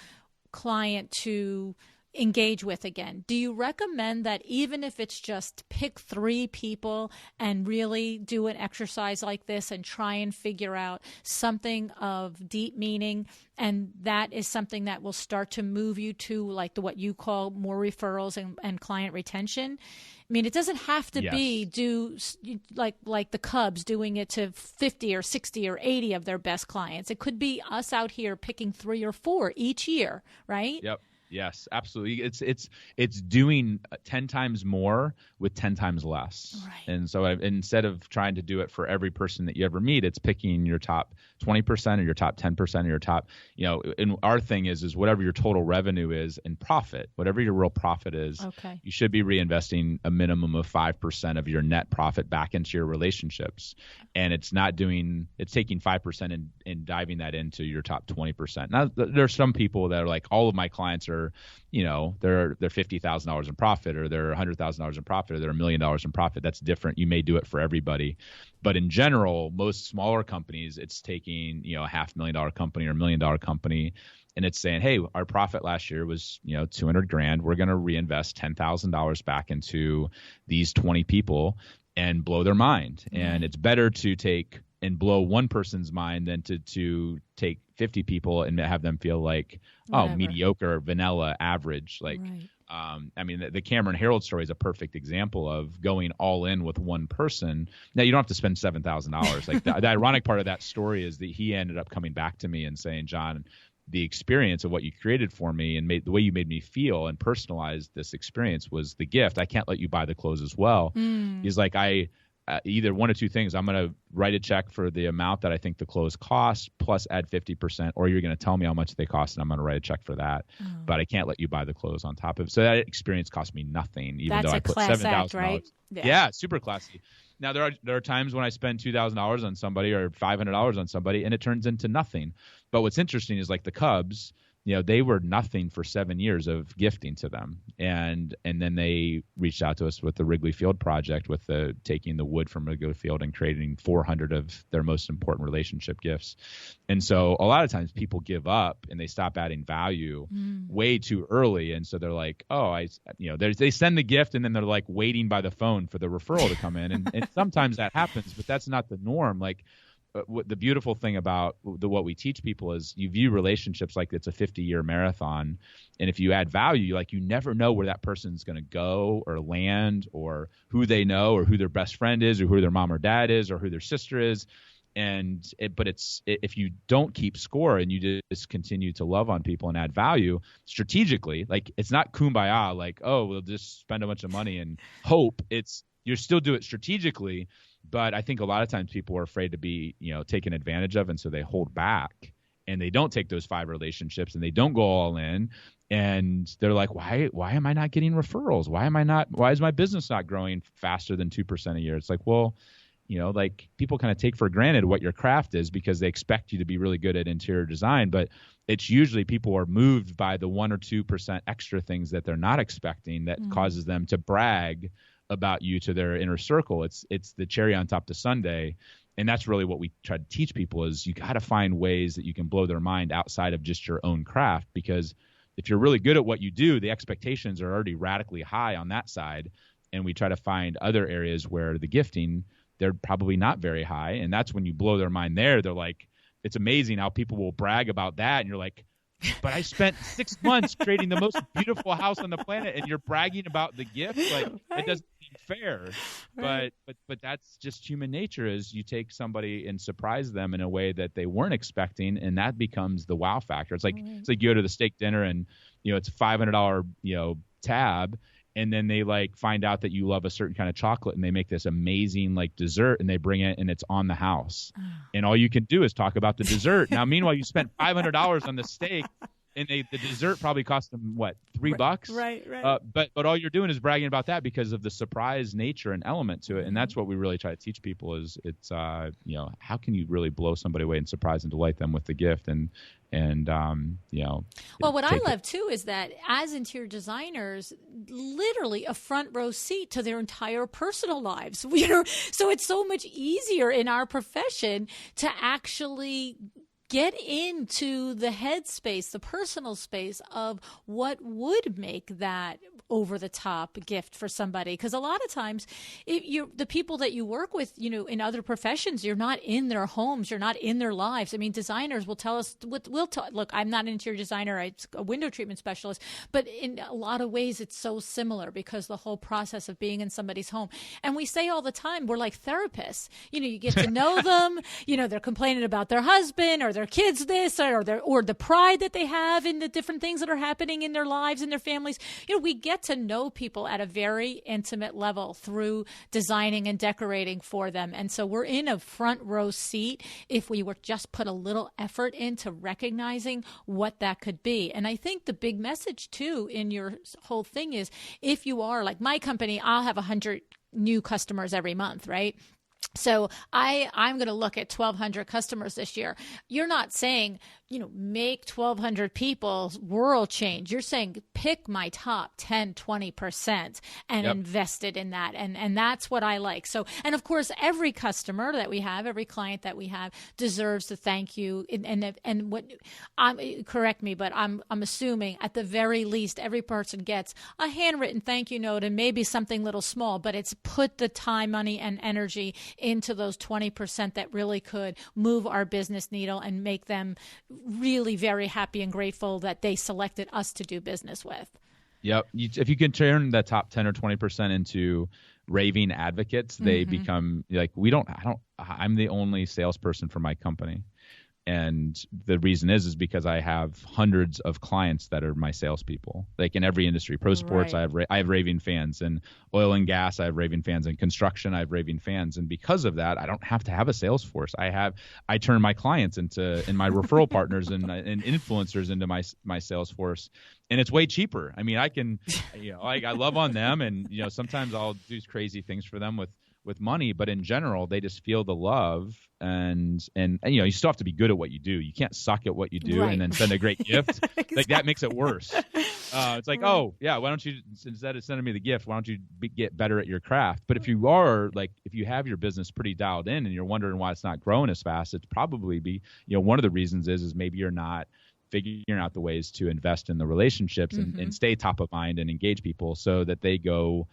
client to engage with again. Do you recommend that even if it's just pick 3 people and really do an exercise like this and try and figure out something of deep meaning, and that is something that will start to move you to like what you call more referrals and client retention? It doesn't have to be like the Cubs doing it to 50 or 60 or 80 of their best clients. It could be us out here picking 3 or 4 each year, right? Yep. Yes, absolutely. It's doing 10 times more with 10 times less. Right. And so instead of trying to do it for every person that you ever meet, it's picking your top 20% or your top 10% or your top, and our thing is whatever your total revenue is in profit, whatever your real profit is, you should be reinvesting a minimum of 5% of your net profit back into your relationships. And it's taking 5% and diving that into your top 20%. Now, there's some people that are like, all of my clients are, they're $50,000 in profit, or they're $100,000 in profit, or they're $1 million in profit. That's different. You may do it for everybody. But in general, most smaller companies, it's taking, a $500,000 company or $1 million company and it's saying, hey, our profit last year was, $200,000. We're going to reinvest $10,000 back into these 20 people and blow their mind. And it's better to take and blow one person's mind than to take 50 people and have them feel like, mediocre, vanilla, average. Like, the Cameron Harold story is a perfect example of going all in with one person. Now, you don't have to spend $7,000. Like the ironic part of that story is that he ended up coming back to me and saying, John, the experience of what you created for me and the way you made me feel and personalized this experience was the gift. I can't let you buy the clothes as well. He's like, either one of two things. I'm going to write a check for the amount that I think the clothes cost plus add 50%, or you're going to tell me how much they cost and I'm going to write a check for that. But I can't let you buy the clothes on top of it. So that experience cost me nothing, even though I put $7,000. Right? Yeah, super classy. Now there are times when I spend $2,000 on somebody or $500 on somebody and it turns into nothing. But what's interesting is like the Cubs, they were nothing for 7 years of gifting to them. And then they reached out to us with the Wrigley Field project with taking the wood from Wrigley Field and creating 400 of their most important relationship gifts. And so a lot of times people give up and they stop adding value way too early. And so they're like, they send the gift and then they're like waiting by the phone for the referral to come in. And sometimes that happens, but that's not the norm. Like, the beautiful thing about what we teach people is you view relationships like it's a 50-year marathon. And if you add value, like you never know where that person's going to go or land or who they know or who their best friend is or who their mom or dad is or who their sister is. But if you don't keep score and you just continue to love on people and add value strategically, like it's not kumbaya, like, oh, we'll just spend a bunch of money and hope. You still do it strategically. But I think a lot of times people are afraid to be, taken advantage of. And so they hold back and they don't take those 5 relationships and they don't go all in. And they're like, why am I not getting referrals? Why is my business not growing faster than 2% a year? It's like, well, like people kind of take for granted what your craft is because they expect you to be really good at interior design. But it's usually people are moved by the 1 or 2% extra things that they're not expecting that causes them to brag about you to their inner circle. It's the cherry on top to sundae. And that's really what we try to teach people is you got to find ways that you can blow their mind outside of just your own craft. Because if you're really good at what you do, the expectations are already radically high on that side. And we try to find other areas where the gifting, they're probably not very high. And that's when you blow their mind there. They're like, it's amazing how people will brag about that. And you're like, but I spent 6 months creating the most beautiful house on the planet and you're bragging about the gift. Like It doesn't seem fair. Right. But that's just human nature is you take somebody and surprise them in a way that they weren't expecting. And that becomes the wow factor. It's like you go to the steak dinner and, it's a $500, tab. And then they like find out that you love a certain kind of chocolate and they make this amazing like dessert and they bring it and it's on the house. And all you can do is talk about the dessert. Now, meanwhile, you spent $500 on the steak and the dessert probably cost them what, $3? Right. But all you're doing is bragging about that because of the surprise nature and element to it. And that's what we really try to teach people is it's how can you really blow somebody away and surprise and delight them with the gift and well, what I love too is that as interior designers, literally a front row seat to their entire personal lives. So it's so much easier in our profession to actually get into the headspace, the personal space of what would make that over-the-top gift for somebody. Because a lot of times, the people that you work with, in other professions, you're not in their homes, you're not in their lives. I mean, designers will tell us, look, I'm not an interior designer, I'm a window treatment specialist, but in a lot of ways, it's so similar because the whole process of being in somebody's home. And we say all the time, we're like therapists. You get to know them, they're complaining about their husband or their kids this or the pride that they have in the different things that are happening in their lives and their families. We get to know people at a very intimate level through designing and decorating for them. And so we're in a front row seat if we were just put a little effort into recognizing what that could be. And I think the big message too in your whole thing is if you are like my company, I'll have 100 new customers every month, right? So I'm going to look at 1,200 customers this year. You're not saying make 1,200 people's world change. You're saying pick my top 10, 20% and invest it in that. And that's what I like. So, and of course, every customer that we have, every client that we have deserves to thank you. And what correct me, but I'm assuming at the very least, every person gets a handwritten thank you note and maybe something little small, but it's put the time, money, and energy into those 20% that really could move our business needle and make them really very happy and grateful that they selected us to do business with. Yep. If you can turn the top 10 or 20% into raving advocates, they become like, I'm the only salesperson for my company. And the reason is because I have hundreds of clients that are my salespeople. Like in every industry, pro sports, I have raving fans. In oil and gas, I have raving fans. In construction, I have raving fans. And because of that, I don't have to have a sales force. I turn my clients and my referral partners and influencers into my sales force. And it's way cheaper. I mean, I can, I love on them, and sometimes I'll do crazy things for them with money, but in general, they just feel the love, and you still have to be good at what you do. You can't suck at what you do and then send a great gift. Exactly. Like that makes it worse. It's like, why don't you, instead of sending me the gift, why don't you get better at your craft? But if you are if you have your business pretty dialed in and you're wondering why it's not growing as fast, it's probably one of the reasons is maybe you're not figuring out the ways to invest in the relationships and stay top of mind and engage people so that they go.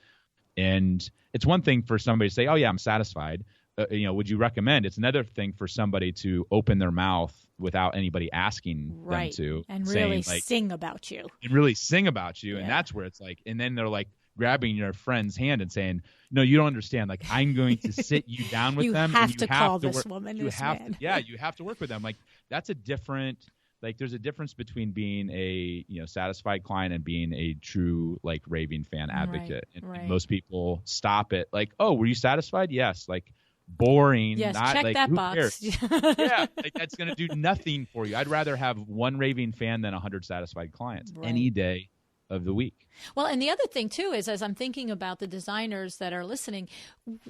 And it's one thing for somebody to say, oh, yeah, I'm satisfied. Would you recommend? It's another thing for somebody to open their mouth without anybody asking them to. And really sing about you. And really sing about you. Yeah. And that's where it's like, and then they're like grabbing your friend's hand and saying, no, you don't understand. Like, I'm going to sit you down with them. You have and to call this woman, this man. You have to work with them. Like, that's a different... Like there's a difference between being a satisfied client and being a true raving fan advocate. And most people stop it like, oh, were you satisfied? Yes. Like boring. Yes, not check like that who box. Cares? Yeah, that's gonna do nothing for you. I'd rather have one raving fan than 100 satisfied clients any day of the week. Well, and the other thing too is, as I'm thinking about the designers that are listening,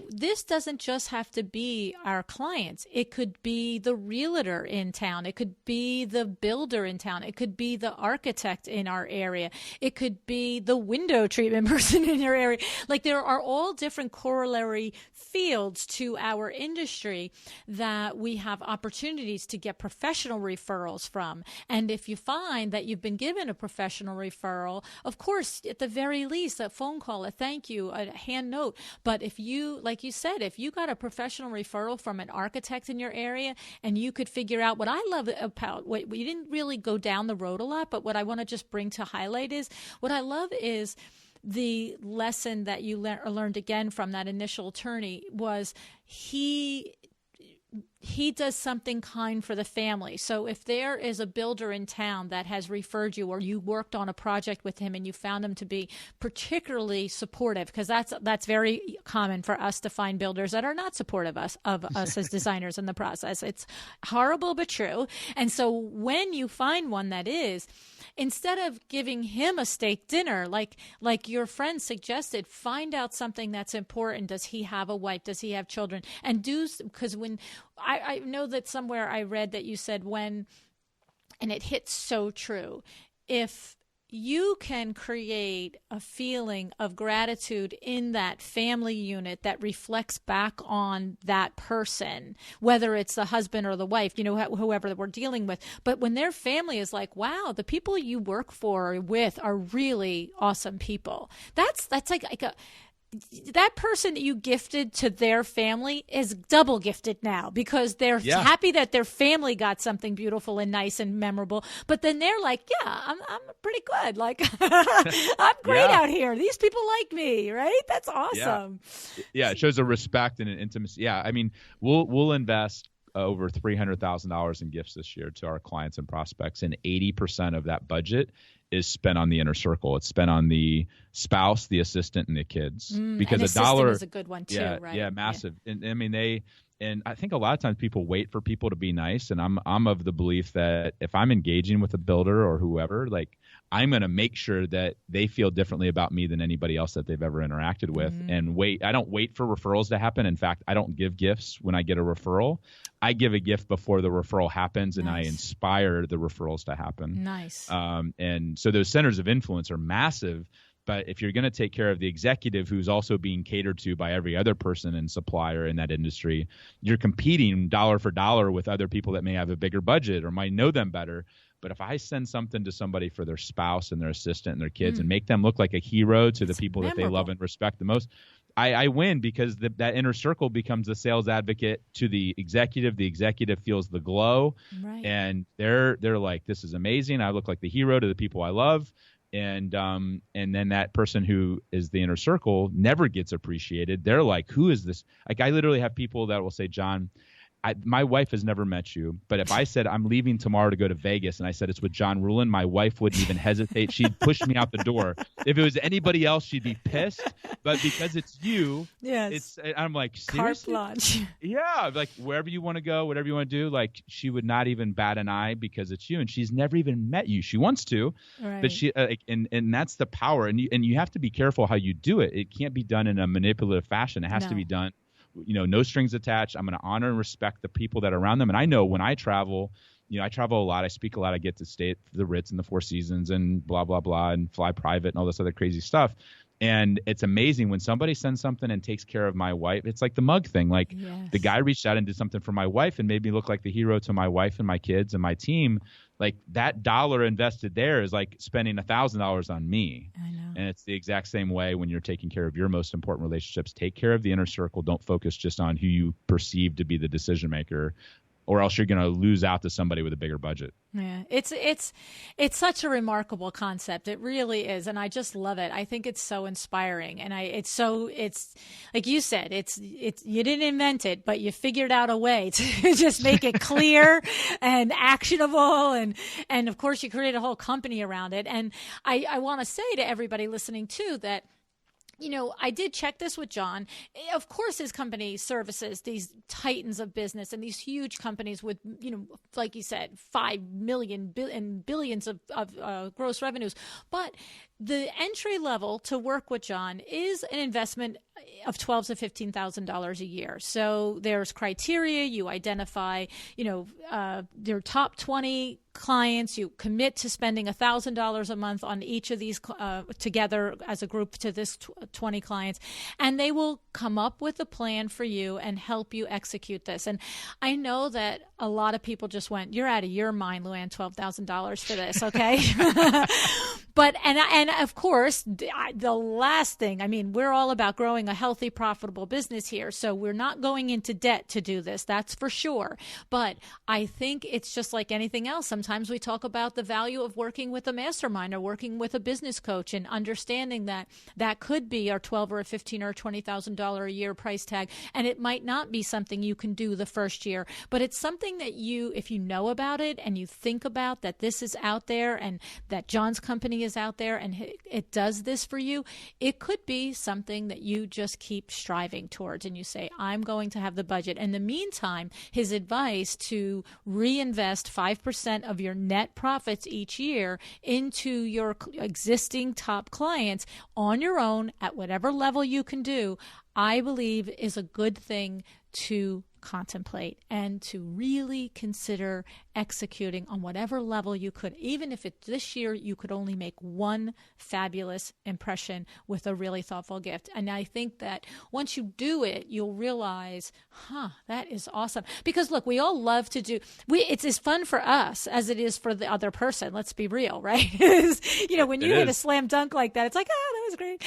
this doesn't just have to be our clients. It could be the realtor in town. It could be the builder in town. It could be the architect in our area. It could be the window treatment person in your area. Like there are all different corollary fields to our industry that we have opportunities to get professional referrals from. And if you find that you've been given a professional referral, of course, at the very least, a phone call, a thank you, a hand note. But if you, like you said, if you got a professional referral from an architect in your area and you could figure out what I love about, what we didn't really go down the road a lot, but what I want to just bring to highlight is, what I love is the lesson that you learned again from that initial attorney was he does something kind for the family. So if there is a builder in town that has referred you, or you worked on a project with him and you found him to be particularly supportive, because that's very common for us to find builders that are not supportive of us as designers in the process. It's horrible but true. And so when you find one that is, instead of giving him a steak dinner, like your friend suggested, find out something that's important. Does he have a wife? Does he have children? And because when I know that somewhere I read that you said and it hits so true, if you can create a feeling of gratitude in that family unit that reflects back on that person, whether it's the husband or the wife, whoever we're dealing with. But when their family is like, wow, the people you work for or with are really awesome people. That's like that person that you gifted to their family is double gifted now, because they're happy that their family got something beautiful and nice and memorable. But then they're like, yeah, I'm pretty good. Like, I'm great out here. These people like me, right? That's awesome. Yeah, it shows a respect and an intimacy. Yeah, I mean, we'll invest over $300,000 in gifts this year to our clients and prospects, and 80% of that budget is spent on the inner circle. It's spent on the spouse, the assistant, and the kids. Because and $1 is a good one too, right? Yeah, massive. And I mean, And I think a lot of times people wait for people to be nice. And I'm of the belief that if I'm engaging with a builder or whoever, like I'm going to make sure that they feel differently about me than anybody else that they've ever interacted with. And I don't wait for referrals to happen. In fact, I don't give gifts when I get a referral. I give a gift before the referral happens, and I inspire the referrals to happen. Nice. And so those centers of influence are massive. But if you're going to take care of the executive who's also being catered to by every other person and supplier in that industry, you're competing dollar for dollar with other people that may have a bigger budget or might know them better. But if I send something to somebody for their spouse and their assistant and their kids and make them look like a hero to the people that they love and respect the most, I win, because that inner circle becomes the sales advocate to the executive. The executive feels the glow, and they're like, this is amazing. I look like the hero to the people I love. And then that person who is the inner circle never gets appreciated. They're like, who is this? Like, I literally have people that will say, John, my wife has never met you, but if I said I'm leaving tomorrow to go to Vegas and I said it's with John Rhulin, my wife wouldn't even hesitate. She'd push me out the door. If it was anybody else, she'd be pissed. But because it's you, I'm like, seriously? Carte blanche. Yeah, like wherever you want to go, whatever you want to do, like she would not even bat an eye because it's you, and she's never even met you. She wants to, but she and that's the power, and you have to be careful how you do it. It can't be done in a manipulative fashion. It has to be done, no strings attached. I'm going to honor and respect the people that are around them. And I know when I travel, I travel a lot. I speak a lot. I get to stay at the Ritz and the Four Seasons and blah, blah, blah, and fly private and all this other crazy stuff. And it's amazing when somebody sends something and takes care of my wife. It's like the mug thing. Like the guy reached out and did something for my wife and made me look like the hero to my wife and my kids and my team. Like that dollar invested there is like spending $1,000 on me. I know. And it's the exact same way when you're taking care of your most important relationships. Take care of the inner circle. Don't focus just on who you perceive to be the decision maker, or else you're going to lose out to somebody with a bigger budget. Yeah, it's such a remarkable concept. It really is, and I just love it. I think it's so inspiring, and it's like you said, it's you didn't invent it, but you figured out a way to just make it clear and actionable, and of course you create a whole company around it. And I want to say to everybody listening too that, I did check this with John. Of course, his company services these titans of business and these huge companies with, like you said, 5 million and billions of gross revenues. But the entry level to work with John is an investment of $12,000 to $15,000 a year. So there's criteria. You identify, your top 20 clients. You commit to spending $1,000 a month on each of these together as a group to this 20 clients, and they will come up with a plan for you and help you execute this. And I know that a lot of people just went, "You're out of your mind, Luann, $12,000 for this." Okay. But, and of course, the last thing, we're all about growing a healthy, profitable business here. So we're not going into debt to do this. That's for sure. But I think it's just like anything else. Sometimes we talk about the value of working with a mastermind or working with a business coach and understanding that could be our $12,000 or $15,000 or $20,000 a year price tag. And it might not be something you can do the first year, but it's something that if you know about it and you think about that this is out there and that John's company is out there and it does this for you, it could be something that you just keep striving towards, and you say, I'm going to have the budget. In the meantime, his advice to reinvest 5% of your net profits each year into your existing top clients on your own at whatever level you can do, I believe is a good thing to contemplate and to really consider executing on whatever level you could. Even if this year you could only make one fabulous impression with a really thoughtful gift. And I think that once you do it, you'll realize, that is awesome. Because look, we all love to do, it's as fun for us as it is for the other person. Let's be real, right? When you hit a slam dunk like that, it's like, that was great.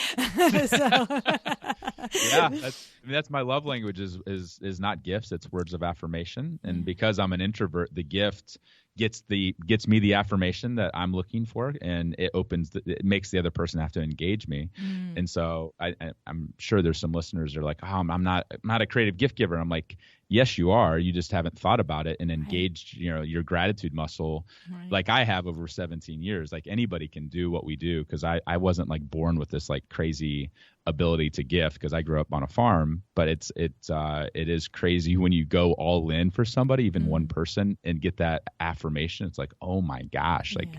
Yeah, that's my love language is not gifts, it's words of affirmation. And because I'm an introvert, the gift gets me the affirmation that I'm looking for, and it makes the other person have to engage me. And so I'm sure there's some listeners that are like, I'm not a creative gift giver. I'm like, yes, you are. You just haven't thought about it and engaged, your gratitude muscle like I have over 17 years. Like anybody can do what we do, because I wasn't like born with this like crazy ability to gift, because I grew up on a farm. But it is crazy when you go all in for somebody, even one person, and get that affirmation. It's like, oh my gosh, like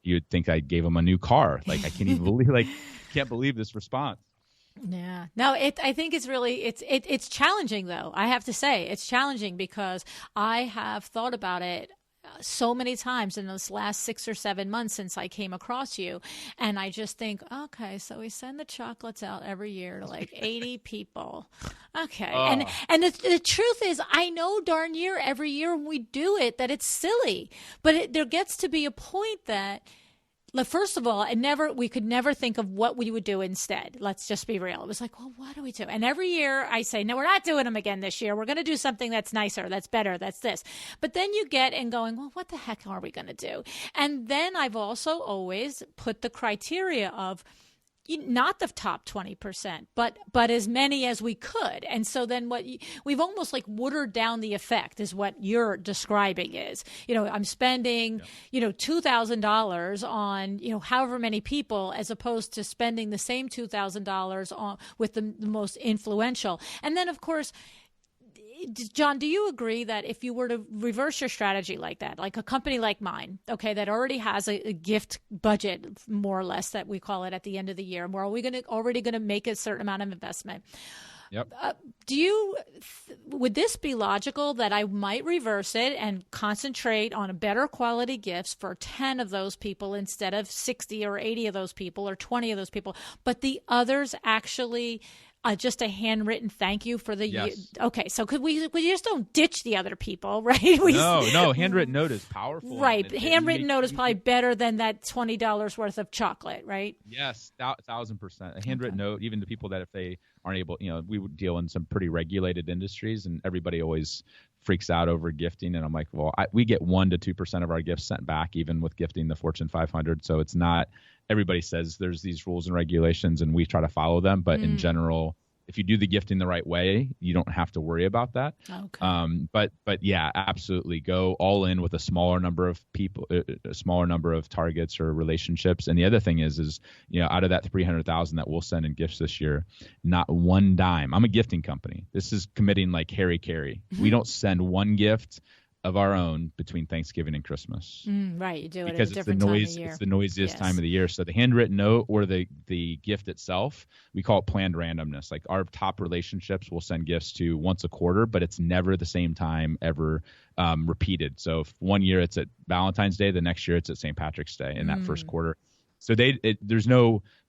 you'd think I gave them a new car. Like I can't even believe, can't believe this response. Yeah. No, I think it's really, it's challenging though. I have to say it's challenging, because I have thought about it so many times in those last 6 or 7 months since I came across you. And I just think, okay, so we send the chocolates out every year to like 80 people. Okay. And the truth is, I know darn year, every year when we do it, that it's silly, but there gets to be a point that, first of all, we could never think of what we would do instead. Let's just be real. It was like, well, what do we do? And every year I say, no, we're not doing them again this year. We're going to do something that's nicer, that's better, that's this. But then you get and going, well, what the heck are we going to do? And then I've also always put the criteria of, not the top 20%, but as many as we could. And so then we've almost like watered down the effect, is what you're describing is, I'm spending, $2,000 on, however many people, as opposed to spending the same $2,000 on with the most influential. And then of course, John, do you agree that if you were to reverse your strategy like that, like a company like mine, okay, that already has a gift budget, more or less, that we call it at the end of the year, and we're already going to make a certain amount of investment. Yep. Would this be logical that I might reverse it and concentrate on a better quality gifts for 10 of those people instead of 60 or 80 of those people or 20 of those people, but the others actually just a handwritten thank you for the year? Okay, so we just don't ditch the other people, right? No, handwritten note is powerful. Right, handwritten note is probably better than that $20 worth of chocolate, right? Yes, 1,000%. A handwritten note, even to people that if they aren't able, we would deal in some pretty regulated industries, and everybody always freaks out over gifting. And I'm like, well, we get 1% to 2% of our gifts sent back, even with gifting the Fortune 500. So it's not, everybody says there's these rules and regulations and we try to follow them. But in general, if you do the gifting the right way, you don't have to worry about that. Okay. But yeah, absolutely. Go all in with a smaller number of people, a smaller number of targets or relationships. And the other thing is, out of that 300,000 that we'll send in gifts this year, not one dime. I'm a gifting company. This is committing like Harry Carey. We don't send one gift of our own between Thanksgiving and Christmas. Right, you do it because at a different time of year. It's the noisiest time of the year. So the handwritten note or the gift itself, we call it planned randomness. Like our top relationships we'll send gifts to once a quarter, but it's never the same time ever repeated. So if one year it's at Valentine's Day, the next year it's at St. Patrick's Day in that first quarter. So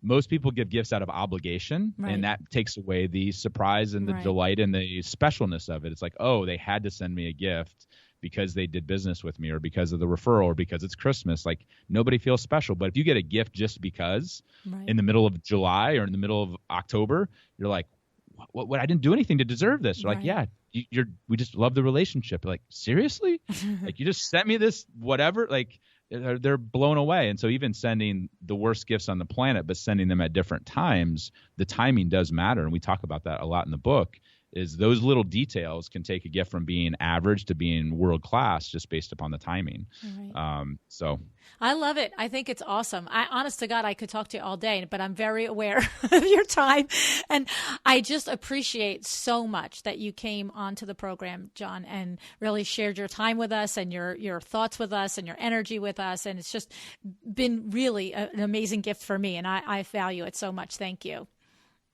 most people give gifts out of obligation, and that takes away the surprise and the delight and the specialness of it. It's like, oh, they had to send me a gift because they did business with me or because of the referral or because it's Christmas. Like nobody feels special. But if you get a gift just because in the middle of July or in the middle of October, you're like, what? I didn't do anything to deserve this. They're like, yeah, we just love the relationship. You're like, seriously? Like you just sent me this, whatever. Like they're blown away. And so even sending the worst gifts on the planet, but sending them at different times, the timing does matter. And we talk about that a lot in the book. Is those little details can take a gift from being average to being world class just based upon the timing. So I love it. I think it's awesome. Honest to God, I could talk to you all day, but I'm very aware of your time. And I just appreciate so much that you came onto the program, John, and really shared your time with us and your thoughts with us and your energy with us. And it's just been really an amazing gift for me. And I value it so much. Thank you.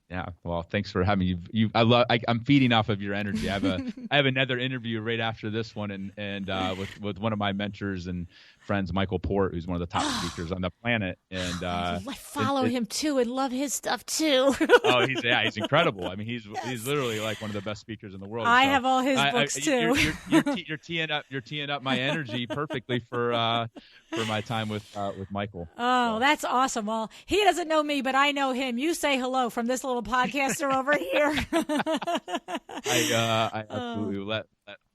Yeah, well, thanks for having me. I'm feeding off of your energy. I have another interview right after this one, and with one of my mentors and friends, Michael Poore, who's one of the top speakers on the planet. And I follow him too and love his stuff too. Oh, he's incredible. I mean, he's literally like one of the best speakers in the world. I have all his books too. You're teeing up my energy perfectly for my time with Michael. Oh, that's awesome. Well, he doesn't know me, but I know him. You say hello from this little podcaster over here. I absolutely let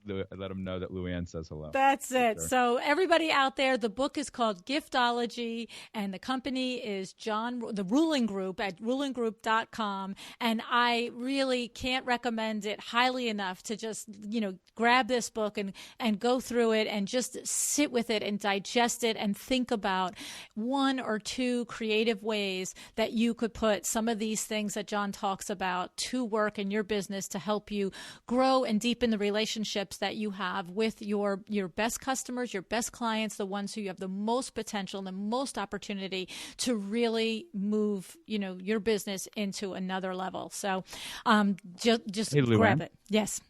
let them know that Luann says hello. That's it. Sure. So everybody out there, the book is called Giftology, and the company is the Ruhlin Group at RhulinGroup.com. And I really can't recommend it highly enough to just, grab this book and go through it and just sit with it and digest it and think about one or two creative ways that you could put some of these things that John talks about to work in your business to help you grow and deepen the relationships that you have with your best customers, your best clients, the ones who you have the most potential and the most opportunity to really move, your business into another level. So just hey, grab it. Yes.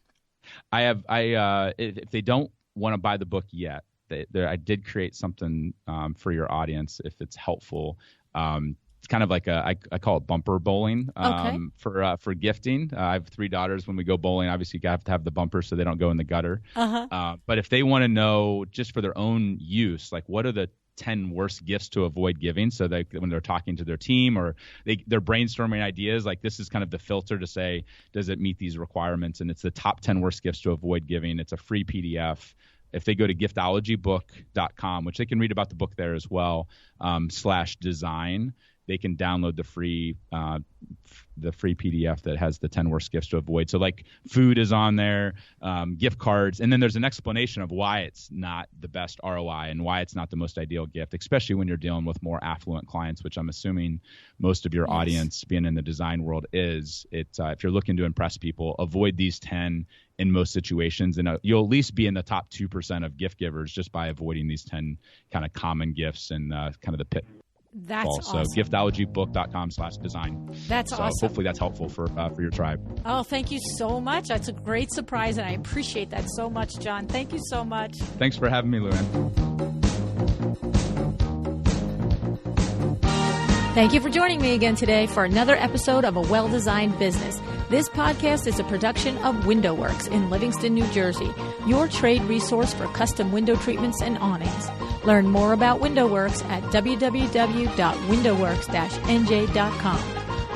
If they don't want to buy the book yet, I did create something for your audience if it's helpful. It's kind of like I call it bumper bowling for gifting. I have 3 daughters. When we go bowling, obviously you have to have the bumper so they don't go in the gutter. But if they want to know just for their own use, like what are the 10 worst gifts to avoid giving, so that when they're talking to their team or they're brainstorming ideas, like this is kind of the filter to say, does it meet these requirements? And it's the top 10 worst gifts to avoid giving. It's a free PDF. If they go to giftologybook.com, which they can read about the book there as well, /design, they can download the free PDF that has the 10 worst gifts to avoid. So like food is on there, gift cards, and then there's an explanation of why it's not the best ROI and why it's not the most ideal gift, especially when you're dealing with more affluent clients, which I'm assuming most of your audience being in the design world is. If you're looking to impress people, avoid these 10 in most situations, and you'll at least be in the top 2% of gift givers just by avoiding these 10 kind of common gifts and kind of the pit. That's awesome. So giftologybook.com/design. That's awesome. Hopefully that's helpful for your tribe. Oh, thank you so much. That's a great surprise, and I appreciate that so much, John. Thank you so much. Thanks for having me, Luann. Thank you for joining me again today for another episode of A Well-Designed Business. This podcast is a production of WindowWorks in Livingston, New Jersey, your trade resource for custom window treatments and awnings. Learn more about WindowWorks at www.windowworks-nj.com.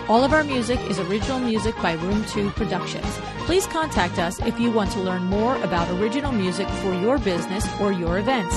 All of our music is original music by Room 2 Productions. Please contact us if you want to learn more about original music for your business or your events.